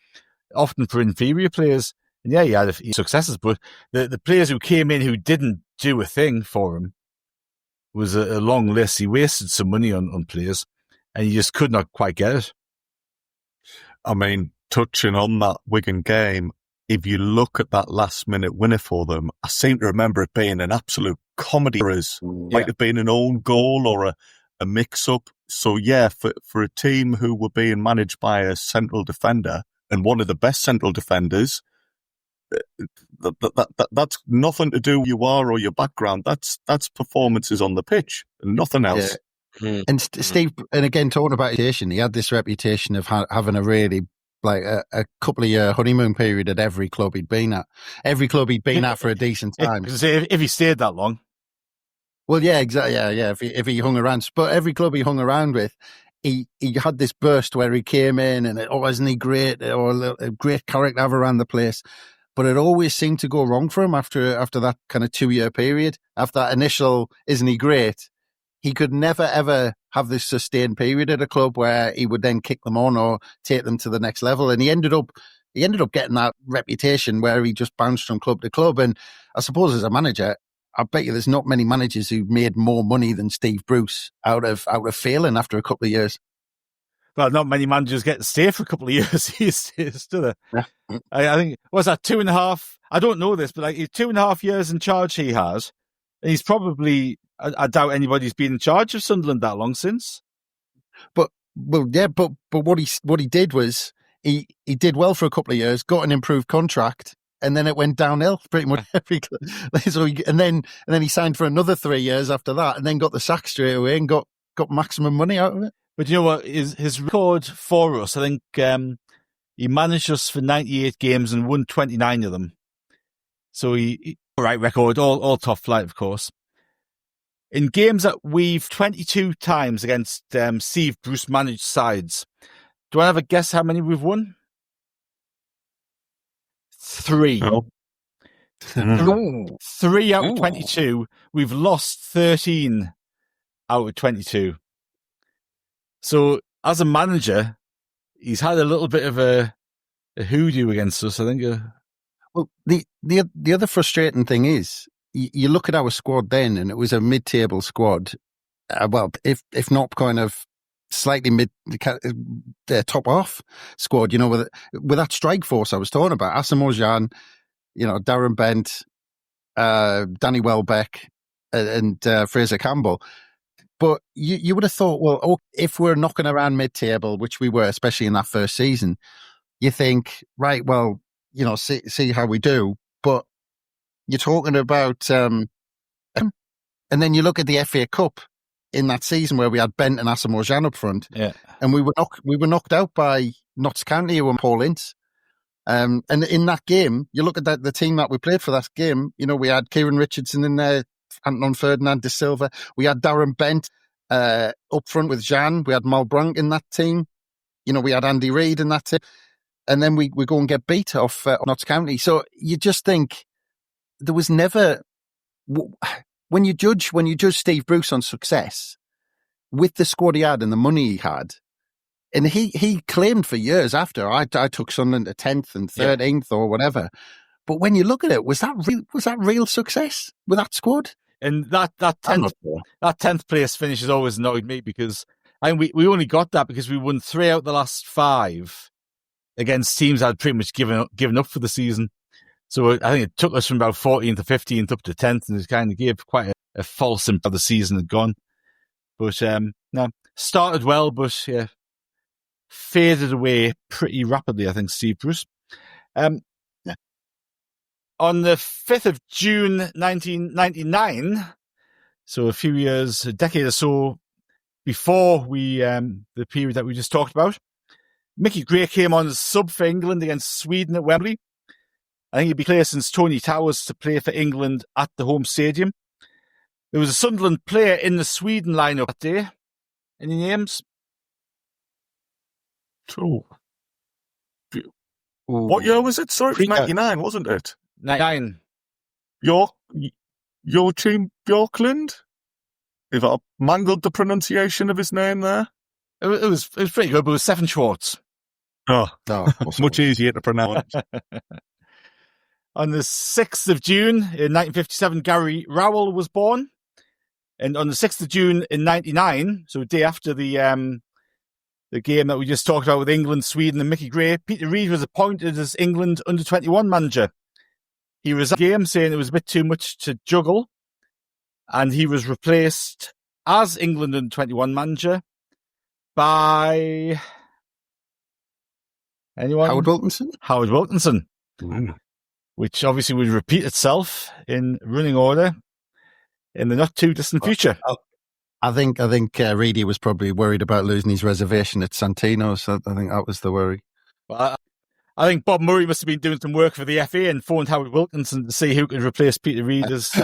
often for inferior players. And yeah, he had a few successes, but the players who came in who didn't do a thing for him was a long list. He wasted some money on players, and he just could not quite get it. I mean, touching on that Wigan game, if you look at that last-minute winner for them, I seem to remember it being an absolute comedy. Might have been an own goal or a mix-up. So, yeah, for a team who were being managed by a central defender and one of the best central defenders, that's nothing to do with who you are or your background. That's performances on the pitch and nothing else. Yeah. And Steve, and again, talking about reputation, he had this reputation of having a really, like a couple of year honeymoon period at every club he'd been at. Every club he'd been at for a decent time. If he stayed that long. Well, yeah, exactly. Yeah. If he hung around, but every club he hung around with, he had this burst where he came in and wasn't he great, or a great character to have around the place. But it always seemed to go wrong for him after that kind of 2-year period. After that initial, isn't he great? He could never, ever have this sustained period at a club where he would then kick them on or take them to the next level. And he ended up getting that reputation where he just bounced from club to club. And I suppose as a manager, I bet you there's not many managers who made more money than Steve Bruce out of failing after a couple of years. Well, not many managers get to stay for a couple of years these days, do they? Yeah. I think, was that 2.5? I don't know this, but like 2.5 years in charge he has. And he's probably, I doubt anybody's been in charge of Sunderland that long since. But what he did was he did well for a couple of years, got an improved contract, and then it went downhill pretty much every club. So and then he signed for another 3 years after that, and then got the sack straight away and got maximum money out of it. But you know what? His record for us, I think he managed us for 98 games and won 29 of them. So he right record, all top flight, of course. In games that we've 22 times against Steve Bruce managed sides. Do I have a guess how many we've won? 3. Oh. 3 out of 22. We've lost 13 out of 22. So, as a manager, he's had a little bit of a hoodoo against us, I think. Well, the other frustrating thing is, you look at our squad then, and it was a mid-table squad, well, if not kind of slightly mid top off squad, with that strike force I was talking about, Asamoah Gyan, Darren Bent, Danny Welbeck, and Fraser Campbell. But you would have thought, well, if we're knocking around mid-table, which we were, especially in that first season, you think, right, well, see how we do. But you're talking about, and then you look at the FA Cup in that season where we had Bent and Asamoah Gyan up front, and we were knocked out by Notts County and Paul Ince. And in that game, you look at the team that we played for that game. We had Kieran Richardson in there, Anton Ferdinand de Silva. We had Darren Bent up front with Gyan. We had Mal Branc in that team. We had Andy Reid in that team. And then we go and get beat off Notts County. So you just think there was never, when you judge Steve Bruce on success with the squad he had and the money he had, and he claimed for years after, I took Sunderland to 10th and 13th or whatever. But when you look at it, was that real success with that squad? And that 10th place finish has always annoyed me, because I think we only got that because we won 3 out of the last 5 against teams that had pretty much given up for the season. So I think it took us from about 14th to 15th up to 10th, and it kind of gave quite a false impression of the season had gone. But no, started well, but faded away pretty rapidly, I think, Steve Bruce. On the 5th of June 1999, so a decade or so before the period that we just talked about, Mickey Gray came on as sub for England against Sweden at Wembley. I think he'd be clear since Tony Towers to play for England at the home stadium. There was a Sunderland player in the Sweden lineup that day. Any names? Oh. What year was it? Sorry, it was 99, wasn't it? 99. Joachim Björklund? If I mangled the pronunciation of his name there. It was pretty good, but it was Stefan Schwartz. Oh, much easier to pronounce. On the 6th of June in 1957, Gary Rowell was born. And on the 6th of June in 99, so a day after the game that we just talked about with England, Sweden and Mickey Gray, Peter Reid was appointed as England under-21 manager. He resigned the game, saying it was a bit too much to juggle, and he was replaced as England under-21 manager by anyone? Howard Wilkinson. Howard Wilkinson, which obviously would repeat itself in running order in the not too distant future. I think Reedy was probably worried about losing his reservation at Santino, so I think that was the worry. Well, I think Bob Murray must have been doing some work for the FA and phoned Howard Wilkinson to see who could replace Peter Reid as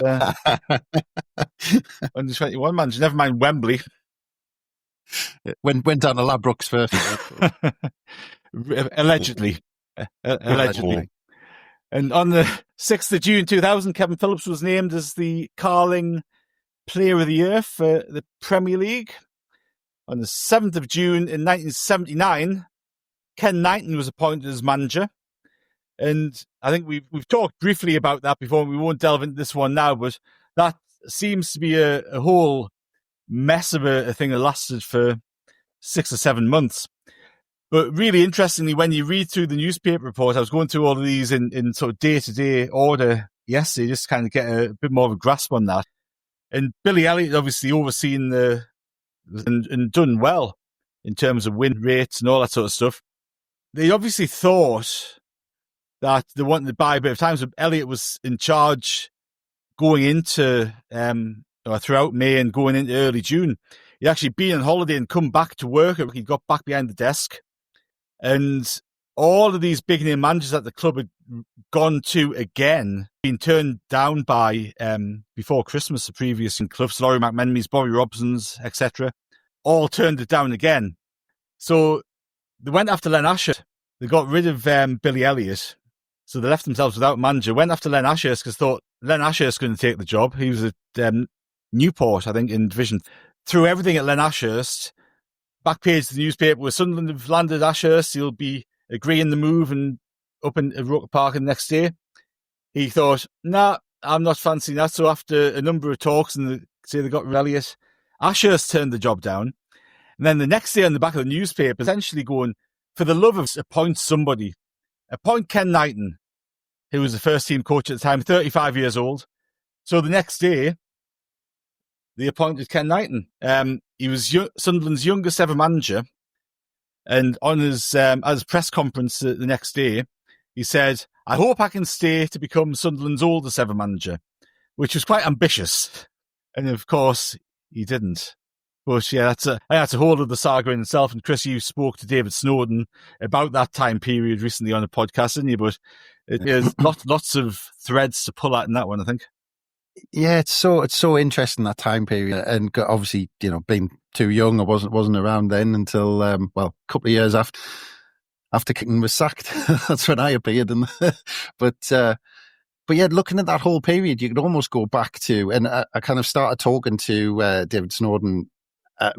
under-21 manager. Never mind Wembley. Went down to Ladbrokes first. Allegedly. And on the 6th of June 2000, Kevin Phillips was named as the Carling Player of the Year for the Premier League. On the 7th of June in 1979, Ken Knighton was appointed as manager. And I think we've talked briefly about that before. We won't delve into this one now, but that seems to be a whole mess of a thing that lasted for 6 or 7 months. But really interestingly, when you read through the newspaper reports, I was going through all of these in sort of day-to-day order yesterday, just to kind of get a bit more of a grasp on that. And Billy Elliott obviously overseen and done well in terms of win rates and all that sort of stuff. They obviously thought that they wanted to buy a bit of time. So Elliott was in charge going into throughout May and going into early June. He'd actually been on holiday and come back to work. He got back behind the desk. And all of these big name managers that the club had gone to again, been turned down by before Christmas, the previous clubs, Laurie McMenamin's, Bobby Robson's, etc., all turned it down again. So they went after Len Ashurst. They got rid of Billy Elliott. So they left themselves without a manager. Went after Len Ashurst because thought Len Ashurst couldn't take the job. He was at Newport, I think, in Division. Threw everything at Len Ashurst. Back page of the newspaper where Sunderland have landed Ashurst. He'll be agreeing the move and up in Roker Park the next day. He thought, nah, I'm not fancying that. So after a number of talks and they got Elliott, Ashurst turned the job down. And then the next day on the back of the newspaper, essentially going, for the love of appoint somebody. Appoint Ken Knighton, who was the first team coach at the time, 35 years old. So the next day, they appointed Ken Knighton. He was Sunderland's youngest ever manager. And on his press conference the next day, he said, "I hope I can stay to become Sunderland's oldest ever manager," which was quite ambitious. And of course, he didn't. But yeah, that's a whole other saga in itself. And Chris, you spoke to David Snowden about that time period recently on a podcast, didn't you? But there's lots of threads to pull at in that one, I think. Yeah, it's so interesting, that time period, and obviously, being too young, I wasn't around then until a couple of years after Knighton was sacked. That's when I appeared. But yeah, looking at that whole period, you could almost go back to, and I kind of started talking to David Snowden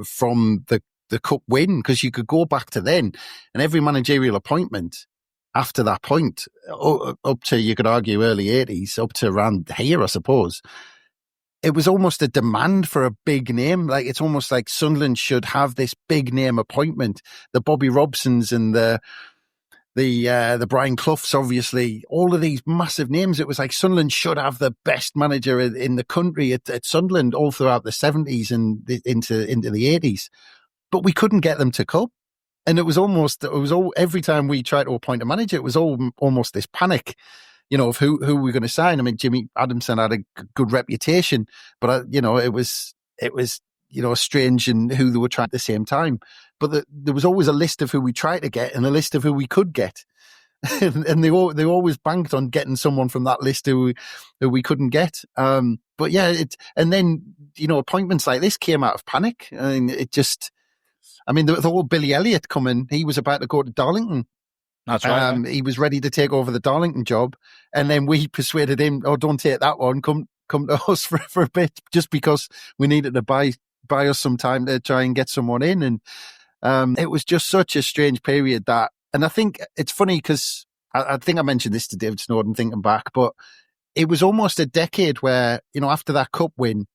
from the cup win, because you could go back to then, and every managerial appointment after that point, up to, you could argue, early 80s, up to around here, I suppose, it was almost a demand for a big name. Like, it's almost like Sunderland should have this big name appointment. The Bobby Robsons and the Brian Cloughs, obviously, all of these massive names. It was like Sunderland should have the best manager in the country at Sunderland all throughout the 70s and into the 80s. But we couldn't get them to come. And it was all, every time we tried to appoint a manager, it was almost this panic, of who we're going to sign. I mean, Jimmy Adamson had a good reputation, but it was strange in who they were trying at the same time. But there was always a list of who we tried to get and a list of who we could get, and they always banked on getting someone from that list who we couldn't get. But yeah, and then appointments like this came out of panic. I mean, the whole Billy Elliott coming, he was about to go to Darlington. That's right. He was ready to take over the Darlington job. And then we persuaded him, "Oh, don't take that one. Come to us for a bit," just because we needed to buy us some time to try and get someone in. And it was just such a strange period and I think it's funny because I think I mentioned this to David Snowden thinking back, but it was almost a decade where, after that cup win,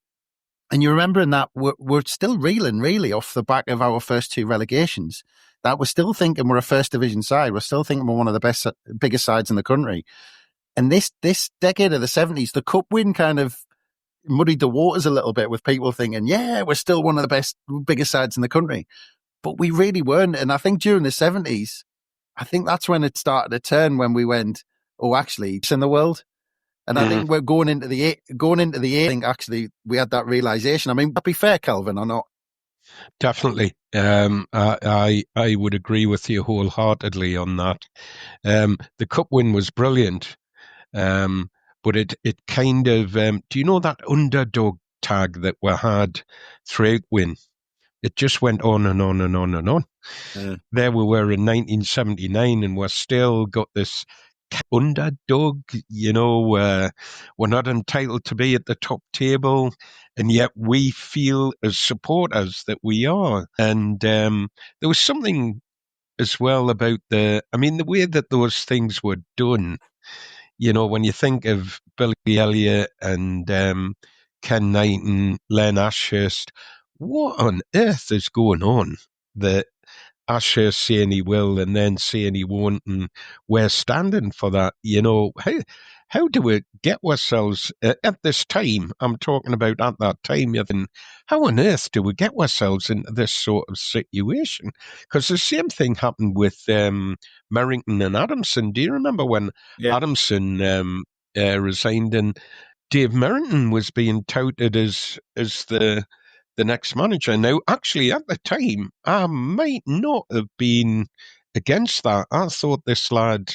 and you're remembering that we're still reeling really off the back of our first two relegations, that we're still thinking we're a first division side. We're still thinking we're one of the biggest sides in the country. And this decade of the 70s, the cup win kind of muddied the waters a little bit with people thinking, yeah, we're still one of the biggest sides in the country. But we really weren't. And I think during the 70s, I think that's when it started to turn, when we went, oh, actually, it's in the world. And I think we're going into the I think actually we had that realization. I mean, that'd be fair, Kelvin, or not? Definitely. I would agree with you wholeheartedly on that. The cup win was brilliant, but it kind of, do you know that underdog tag that we had throughout win? It just went on and on and on and on. There we were in 1979, and we're still got this underdog, we're not entitled to be at the top table, and yet we feel as supporters that we are. And there was something as well about the way that those things were done. When you think of Billy Elliott and Ken Knighton, Len Ashurst, what on earth is going on that Ashurst saying he will and then saying he won't, and we're standing for that? How do we get ourselves at this time? I'm talking about at that time. You think, how on earth do we get ourselves into this sort of situation? Because the same thing happened with Merrington and Adamson. Do you remember when Adamson resigned and Dave Merrington was being touted as the next manager? Now, actually, at the time, I might not have been against that. I thought this lad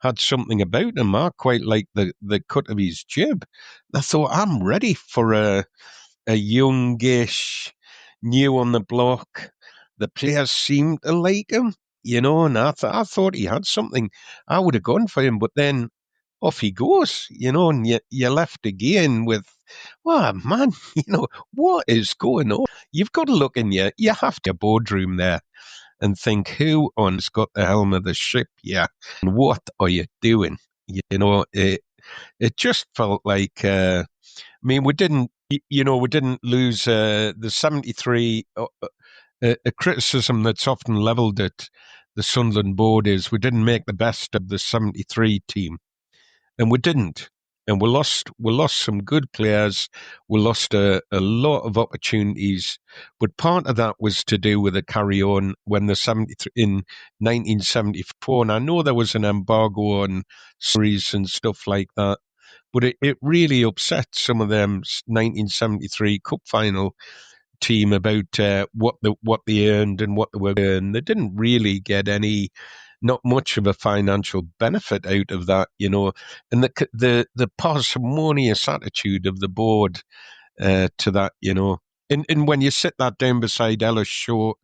had something about him. I quite liked the cut of his jib. I thought, I'm ready for a youngish, new on the block. The players seemed to like him, and I thought he had something. I would have gone for him, but then off he goes, and you're left again with, wow, man, what is going on? You've got to look in you have to boardroom there and think, who on's got the helm of the ship? Yeah. And what are you doing? It just felt like, we didn't we didn't lose the 73. A criticism that's often levelled at the Sunderland board is we didn't make the best of the 73 team. And we didn't. And we lost some good players. We lost a lot of opportunities. But part of that was to do with the carry on when the 73 in 1974. And I know there was an embargo on series and stuff like that. But it really upset some of them 1973 Cup final team about what they earned and what they were earned. They didn't really get not much of a financial benefit out of that, and the parsimonious attitude of the board to that, And when you sit that down beside Ellis Short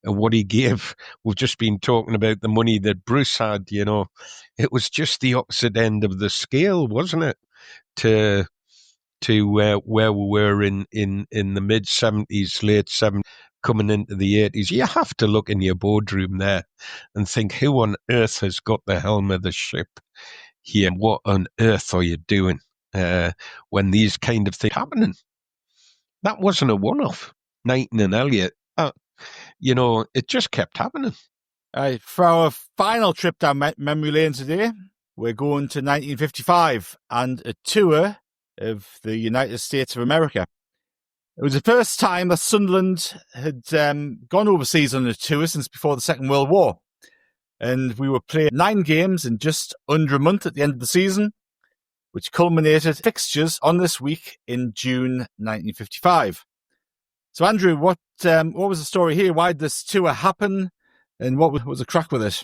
and what he gave, we've just been talking about the money that Bruce had, it was just the opposite end of the scale, wasn't it? To where we were in the mid-70s, late 70s, coming into the 80s. You have to look in your boardroom there and think, who on earth has got the helm of the ship here? What on earth are you doing when these kind of things are happening? That wasn't a one-off. Knighton and Elliott, it just kept happening. For our final trip down memory lane today, we're going to 1955 and a tour of the United States of America. It was the first time that Sunderland had gone overseas on a tour since before the Second World War. And we were playing 9 games in just under a month at the end of the season, which culminated fixtures on this week in June 1955. So, Andrew, what was the story here? Why did this tour happen? And what was the crack with it?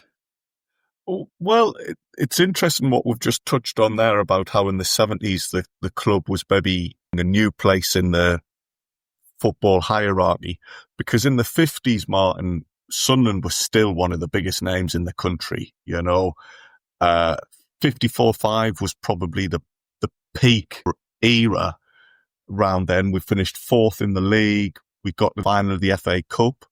Well, it's interesting what we've just touched on there about how in the 70s the club was maybe in a new place in the football hierarchy, because in the 50s, Martin, Sunderland was still one of the biggest names in the country. 54-5 was probably the peak era around then. We finished 4th in the league. We got the final of the FA Cup.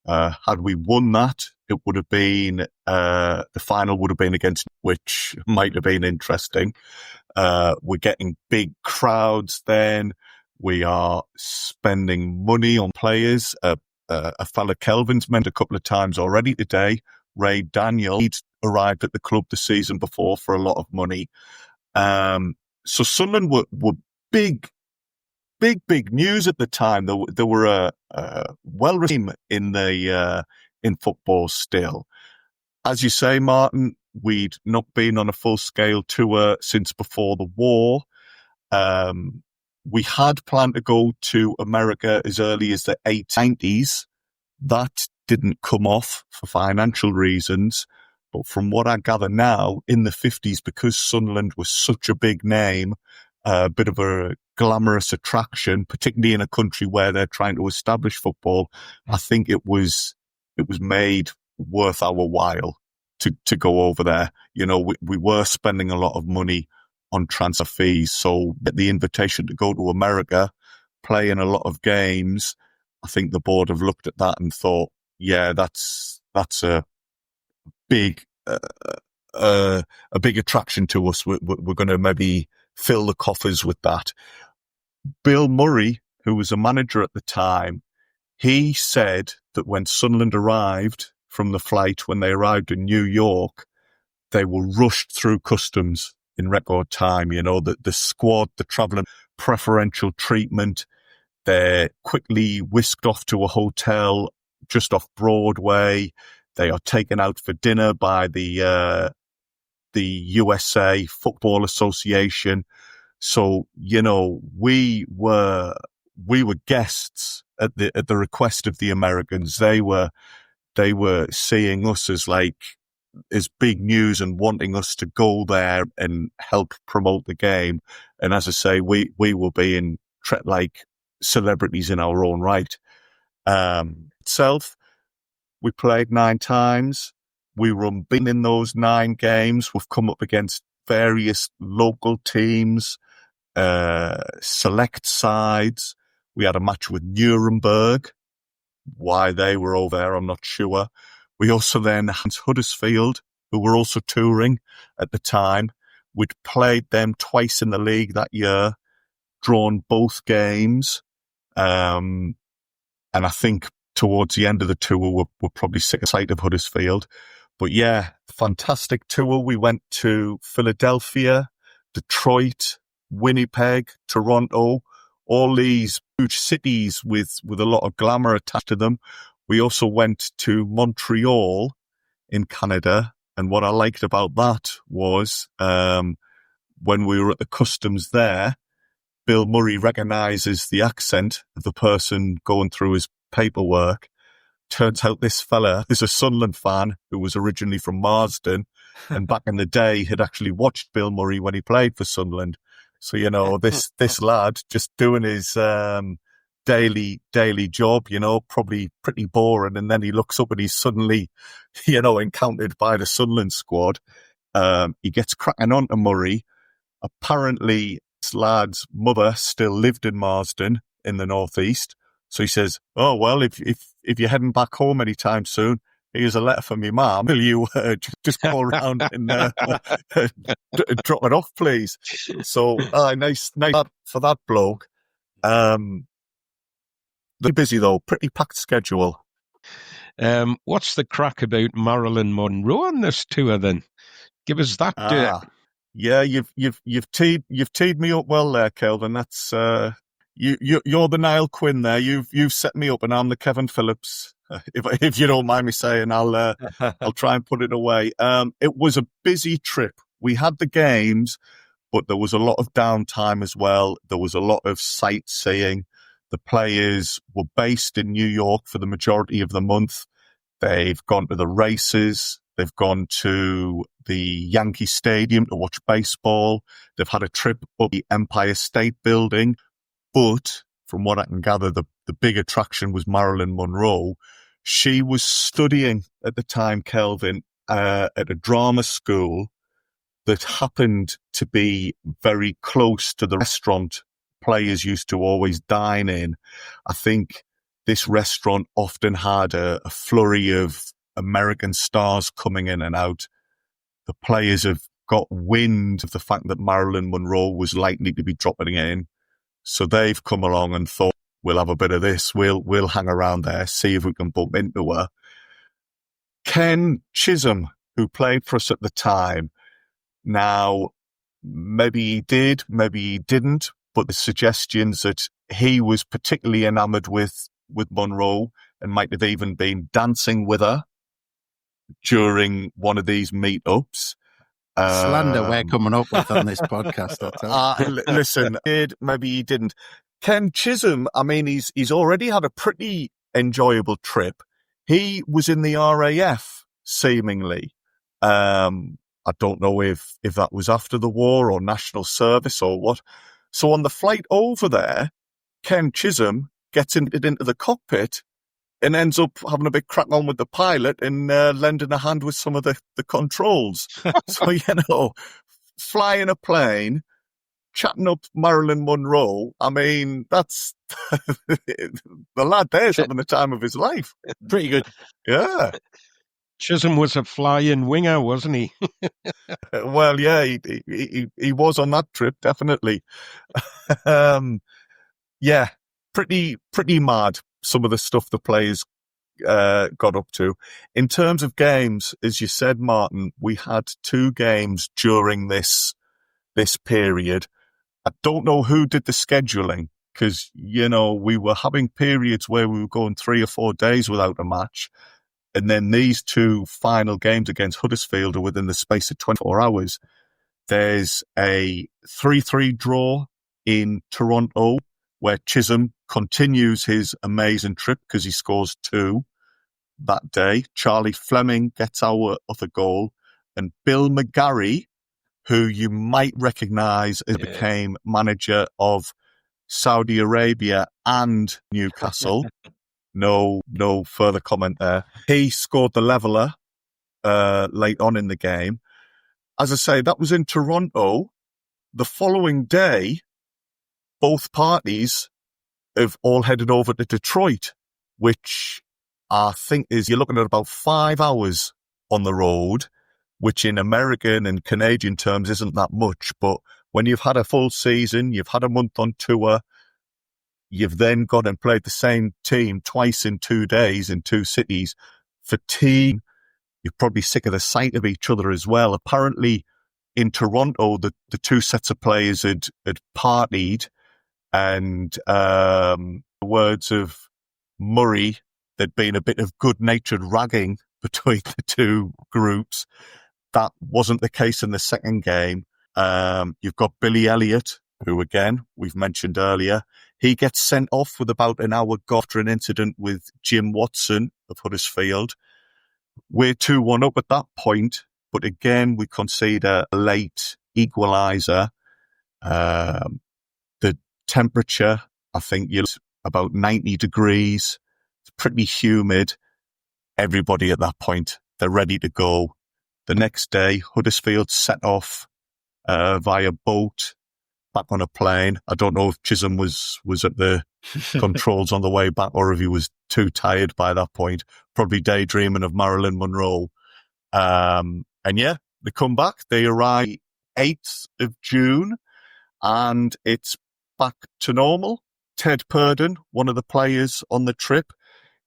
Had we won that, it would have been, the final would have been against, which might have been interesting. We're getting big crowds then. We are spending money on players. A fella Kelvin's mentioned a couple of times already today, Ray Daniel. He'd arrived at the club the season before for a lot of money. So Sunderland were big news at the time. There were a well-received in football still. As you say, Martin, we'd not been on a full-scale tour since before the war. We had planned to go to America as early as the 1890s. That didn't come off for financial reasons. But from what I gather now, in the 50s, because Sunderland was such a big name, a bit of a glamorous attraction, particularly in a country where they're trying to establish football, I think it was made worth our while to go over there. We were spending a lot of money on transfer fees. So the invitation to go to America, play in a lot of games, I think the board have looked at that and thought, yeah, that's a big attraction to us. We're going to maybe fill the coffers with that. Bill Murray, who was a manager at the time, he said that when Sunderland arrived from the flight, when they arrived in New York, they were rushed through customs in record time. The squad, the travelling preferential treatment, they're quickly whisked off to a hotel just off Broadway. They are taken out for dinner by the USA Football Association. So, we were guests at the request of the Americans. They were seeing us as big news and wanting us to go there and help promote the game. And as I say, we were being treated like celebrities in our own right. Itself, we played 9 times. We were unbeaten in those 9 games. We've come up against various local teams, select sides. We had a match with Nuremberg. Why they were over there, I'm not sure. We also then had Huddersfield, who were also touring at the time. We'd played them twice in the league that year. drawn both games. And I think towards the end of the tour, we're probably sick of sight of Huddersfield. But yeah, fantastic tour. We went to Philadelphia, Detroit, Winnipeg, Toronto, all these huge cities with a lot of glamour attached to them. We also went to Montreal in Canada. And what I liked about that was when we were at the customs there, Bill Murray recognises the accent of the person going through his paperwork. Turns out this fella is a Sunderland fan who was originally from Marsden and back in the day had actually watched Bill Murray when he played for Sunderland. So, you know, this lad just doing his daily job, you know, probably pretty boring. And then he looks up and he's suddenly, you know, encountered by the Sunderland squad. He gets cracking on to Murray. Apparently, this lad's mother still lived in Marsden in the northeast. So he says, "Oh, well, if you're heading back home anytime soon, here's a letter from your mum. Will you just go around and drop it off, please?" So, nice for that bloke. They're busy though, pretty packed schedule. What's the crack about Marilyn Monroe on this tour then? Give us that. Yeah, you've teed me up well there, Kelvin. That's you're the Niall Quinn there. You've set me up, and I'm the Kevin Phillips. If you don't mind me saying, I'll try and put it away. It was a busy trip. We had the games, but there was a lot of downtime as well. There was a lot of sightseeing. The players were based in New York for the majority of the month. They've gone to the races. They've gone to the Yankee Stadium to watch baseball. They've had a trip up the Empire State Building. But from what I can gather, the big attraction was Marilyn Monroe. She was studying at the time, Kelvin, at a drama school that happened to be very close to the restaurant players used to always dine in. I think this restaurant often had a flurry of American stars coming in and out. The players have got wind of the fact that Marilyn Monroe was likely to be dropping in. So they've come along and thought, we'll have a bit of this. We'll hang around there, see if we can bump into her. Ken Chisholm, who played for us at the time, now maybe he did, maybe he didn't, but the suggestions that he was particularly enamoured with Monroe and might have even been dancing with her during one of these meetups. Slander we're coming up with on this podcast. Listen, maybe he didn't. Ken Chisholm, I mean, he's already had a pretty enjoyable trip. He was in the RAF, seemingly. I don't know if that was after the war or national service or what. So on the flight over there, Ken Chisholm gets into the cockpit and ends up having a big crack on with the pilot and lending a hand with some of the controls. So, you know, flying a plane, chatting up Marilyn Monroe, I mean, that's the lad there's having the time of his life. Pretty good. Yeah. Chisholm was a flying winger, wasn't he? Well, yeah, he was on that trip, definitely. Yeah, pretty mad, some of the stuff the players got up to. In terms of games, as you said, Martin, we had 2 games during this period. I don't know who did the scheduling because, you know, we were having periods where we were going 3 or 4 days without a match. And then these 2 final games against Huddersfield are within the space of 24 hours. There's a 3-3 draw in Toronto where Chisholm continues his amazing trip because he scores 2 that day. Charlie Fleming gets our other goal. And Bill McGarry, who you might recognise as became manager of Saudi Arabia and Newcastle. No further comment there. He scored the leveller late on in the game. As I say, that was in Toronto. The following day, both parties have all headed over to Detroit, which I think you're looking at about 5 hours on the road, which in American and Canadian terms isn't that much, but when you've had a full season, you've had a month on tour, you've then gone and played the same team twice in 2 days in 2 cities, fatigue, you're probably sick of the sight of each other as well. Apparently, in Toronto, the 2 sets of players had partied, and the words of Murray, there'd been a bit of good-natured ragging between the 2 groups. That wasn't the case in the second game. You've got Billy Elliott, who, again, we've mentioned earlier. He gets sent off with about an hour after an incident with Jim Watson of Huddersfield. We're 2-1 up at that point, but again, we concede a late equaliser. The temperature, I think, you're about 90 degrees. It's pretty humid. Everybody at that point, they're ready to go. The next day, Huddersfield set off via boat back on a plane. I don't know if Chisholm was at the controls on the way back or if he was too tired by that point, probably daydreaming of Marilyn Monroe. And yeah, they come back. They arrive 8th of June and it's back to normal. Ted Purden, one of the players on the trip,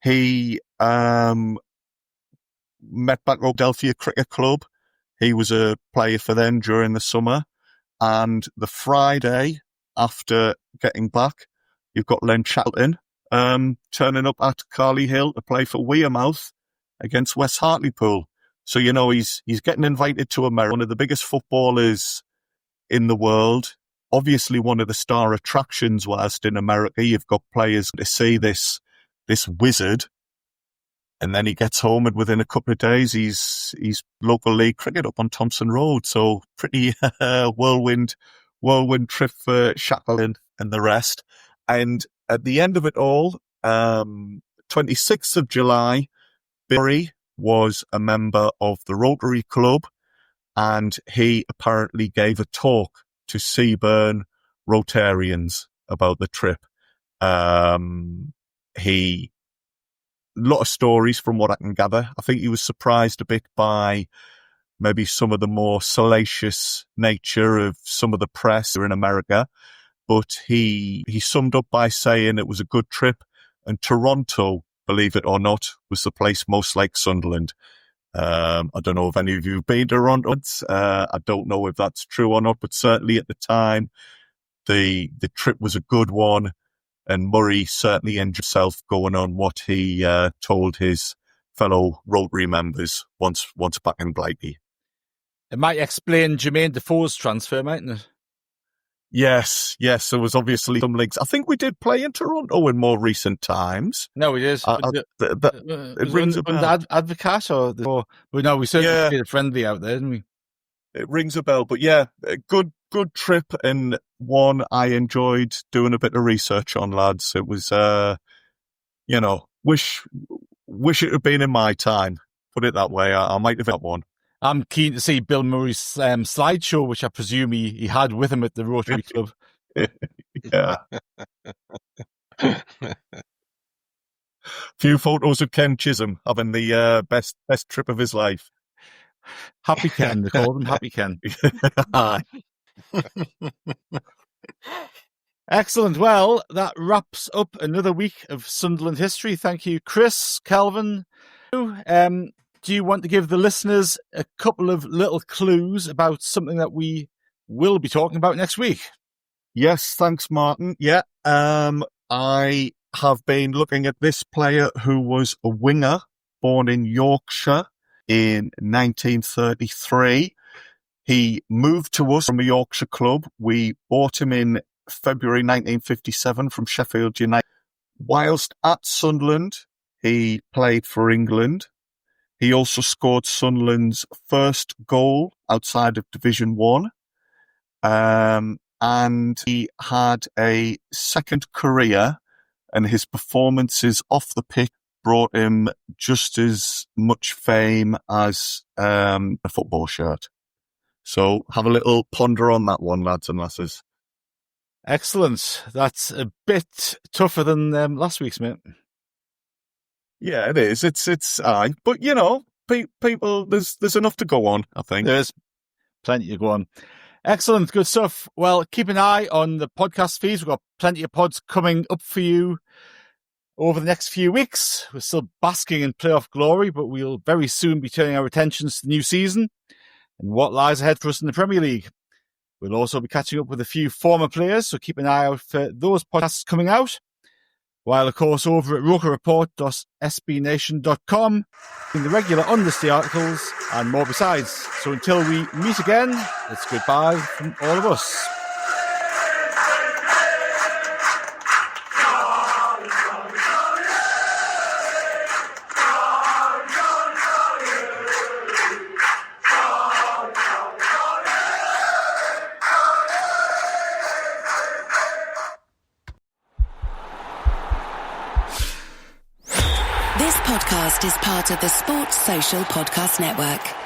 he met back at Philadelphia Cricket Club. He was a player for them during the summer. And the Friday after getting back, you've got Len Shackleton turning up at Carley Hill to play for Wearmouth against West Hartlepool. So, you know, he's getting invited to America, one of the biggest footballers in the world. Obviously, one of the star attractions whilst in America. You've got players to see this wizard. And then he gets home, and within a couple of days, he's local league cricket up on Thompson Road. So pretty whirlwind trip for Shackleton and the rest. And at the end of it all, 26th of July, Billy was a member of the Rotary Club, and he apparently gave a talk to Seaburn Rotarians about the trip. Lot of stories from what I can gather. I think he was surprised a bit by maybe some of the more salacious nature of some of the press in America. But he summed up by saying it was a good trip, and Toronto, believe it or not, was the place most like Sunderland. I don't know if any of you have been to Toronto. I don't know if that's true or not, but certainly at the time, the trip was a good one. And Murray certainly enjoyed himself going on what he told his fellow Rotary members once back in Blighty. It might explain Jermaine Defoe's transfer, mightn't it? Yes. There was obviously some links. I think we did play in Toronto in more recent times. No, we did. It rings a bell. Advocat or no, we certainly played friendly out there, didn't we? It rings a bell, but yeah, a good trip, and one I enjoyed doing a bit of research on, lads. It was, wish it had been in my time. Put it that way. I might have had one. I'm keen to see Bill Murray's slideshow, which I presume he had with him at the Rotary Club. Yeah. Few photos of Ken Chisholm having the best trip of his life. Happy Ken, they call him Happy Ken. Excellent. Well, that wraps up another week of Sunderland history. Thank you, Chris, Kelvin. Do you want to give the listeners a couple of little clues about something that we will be talking about next week? Yes, thanks, Martin. Yeah, I have been looking at this player who was a winger born in Yorkshire in 1933. He moved to us from a Yorkshire club. We bought him in February 1957 from Sheffield United. Whilst at Sunderland, he played for England. He also scored Sunderland's first goal outside of Division 1. And he had a second career, and his performances off the pitch brought him just as much fame as a football shirt. So have a little ponder on that one, lads and lasses. Excellent. That's a bit tougher than last week's, mate. Yeah, it is. It's but you know, people, there's enough to go on, I think. There's plenty to go on. Excellent, good stuff. Well, keep an eye on the podcast feeds. We've got plenty of pods coming up for you over the next few weeks. We're still basking in playoff glory, but we'll very soon be turning our attentions to the new season and what lies ahead for us in the Premier League. We'll also be catching up with a few former players, so keep an eye out for those podcasts coming out. While, of course, over at rokerreport.sbnation.com, in the regular On This Day articles and more besides. So until we meet again, it's goodbye from all of us. This podcast is part of the Sports Social Podcast Network.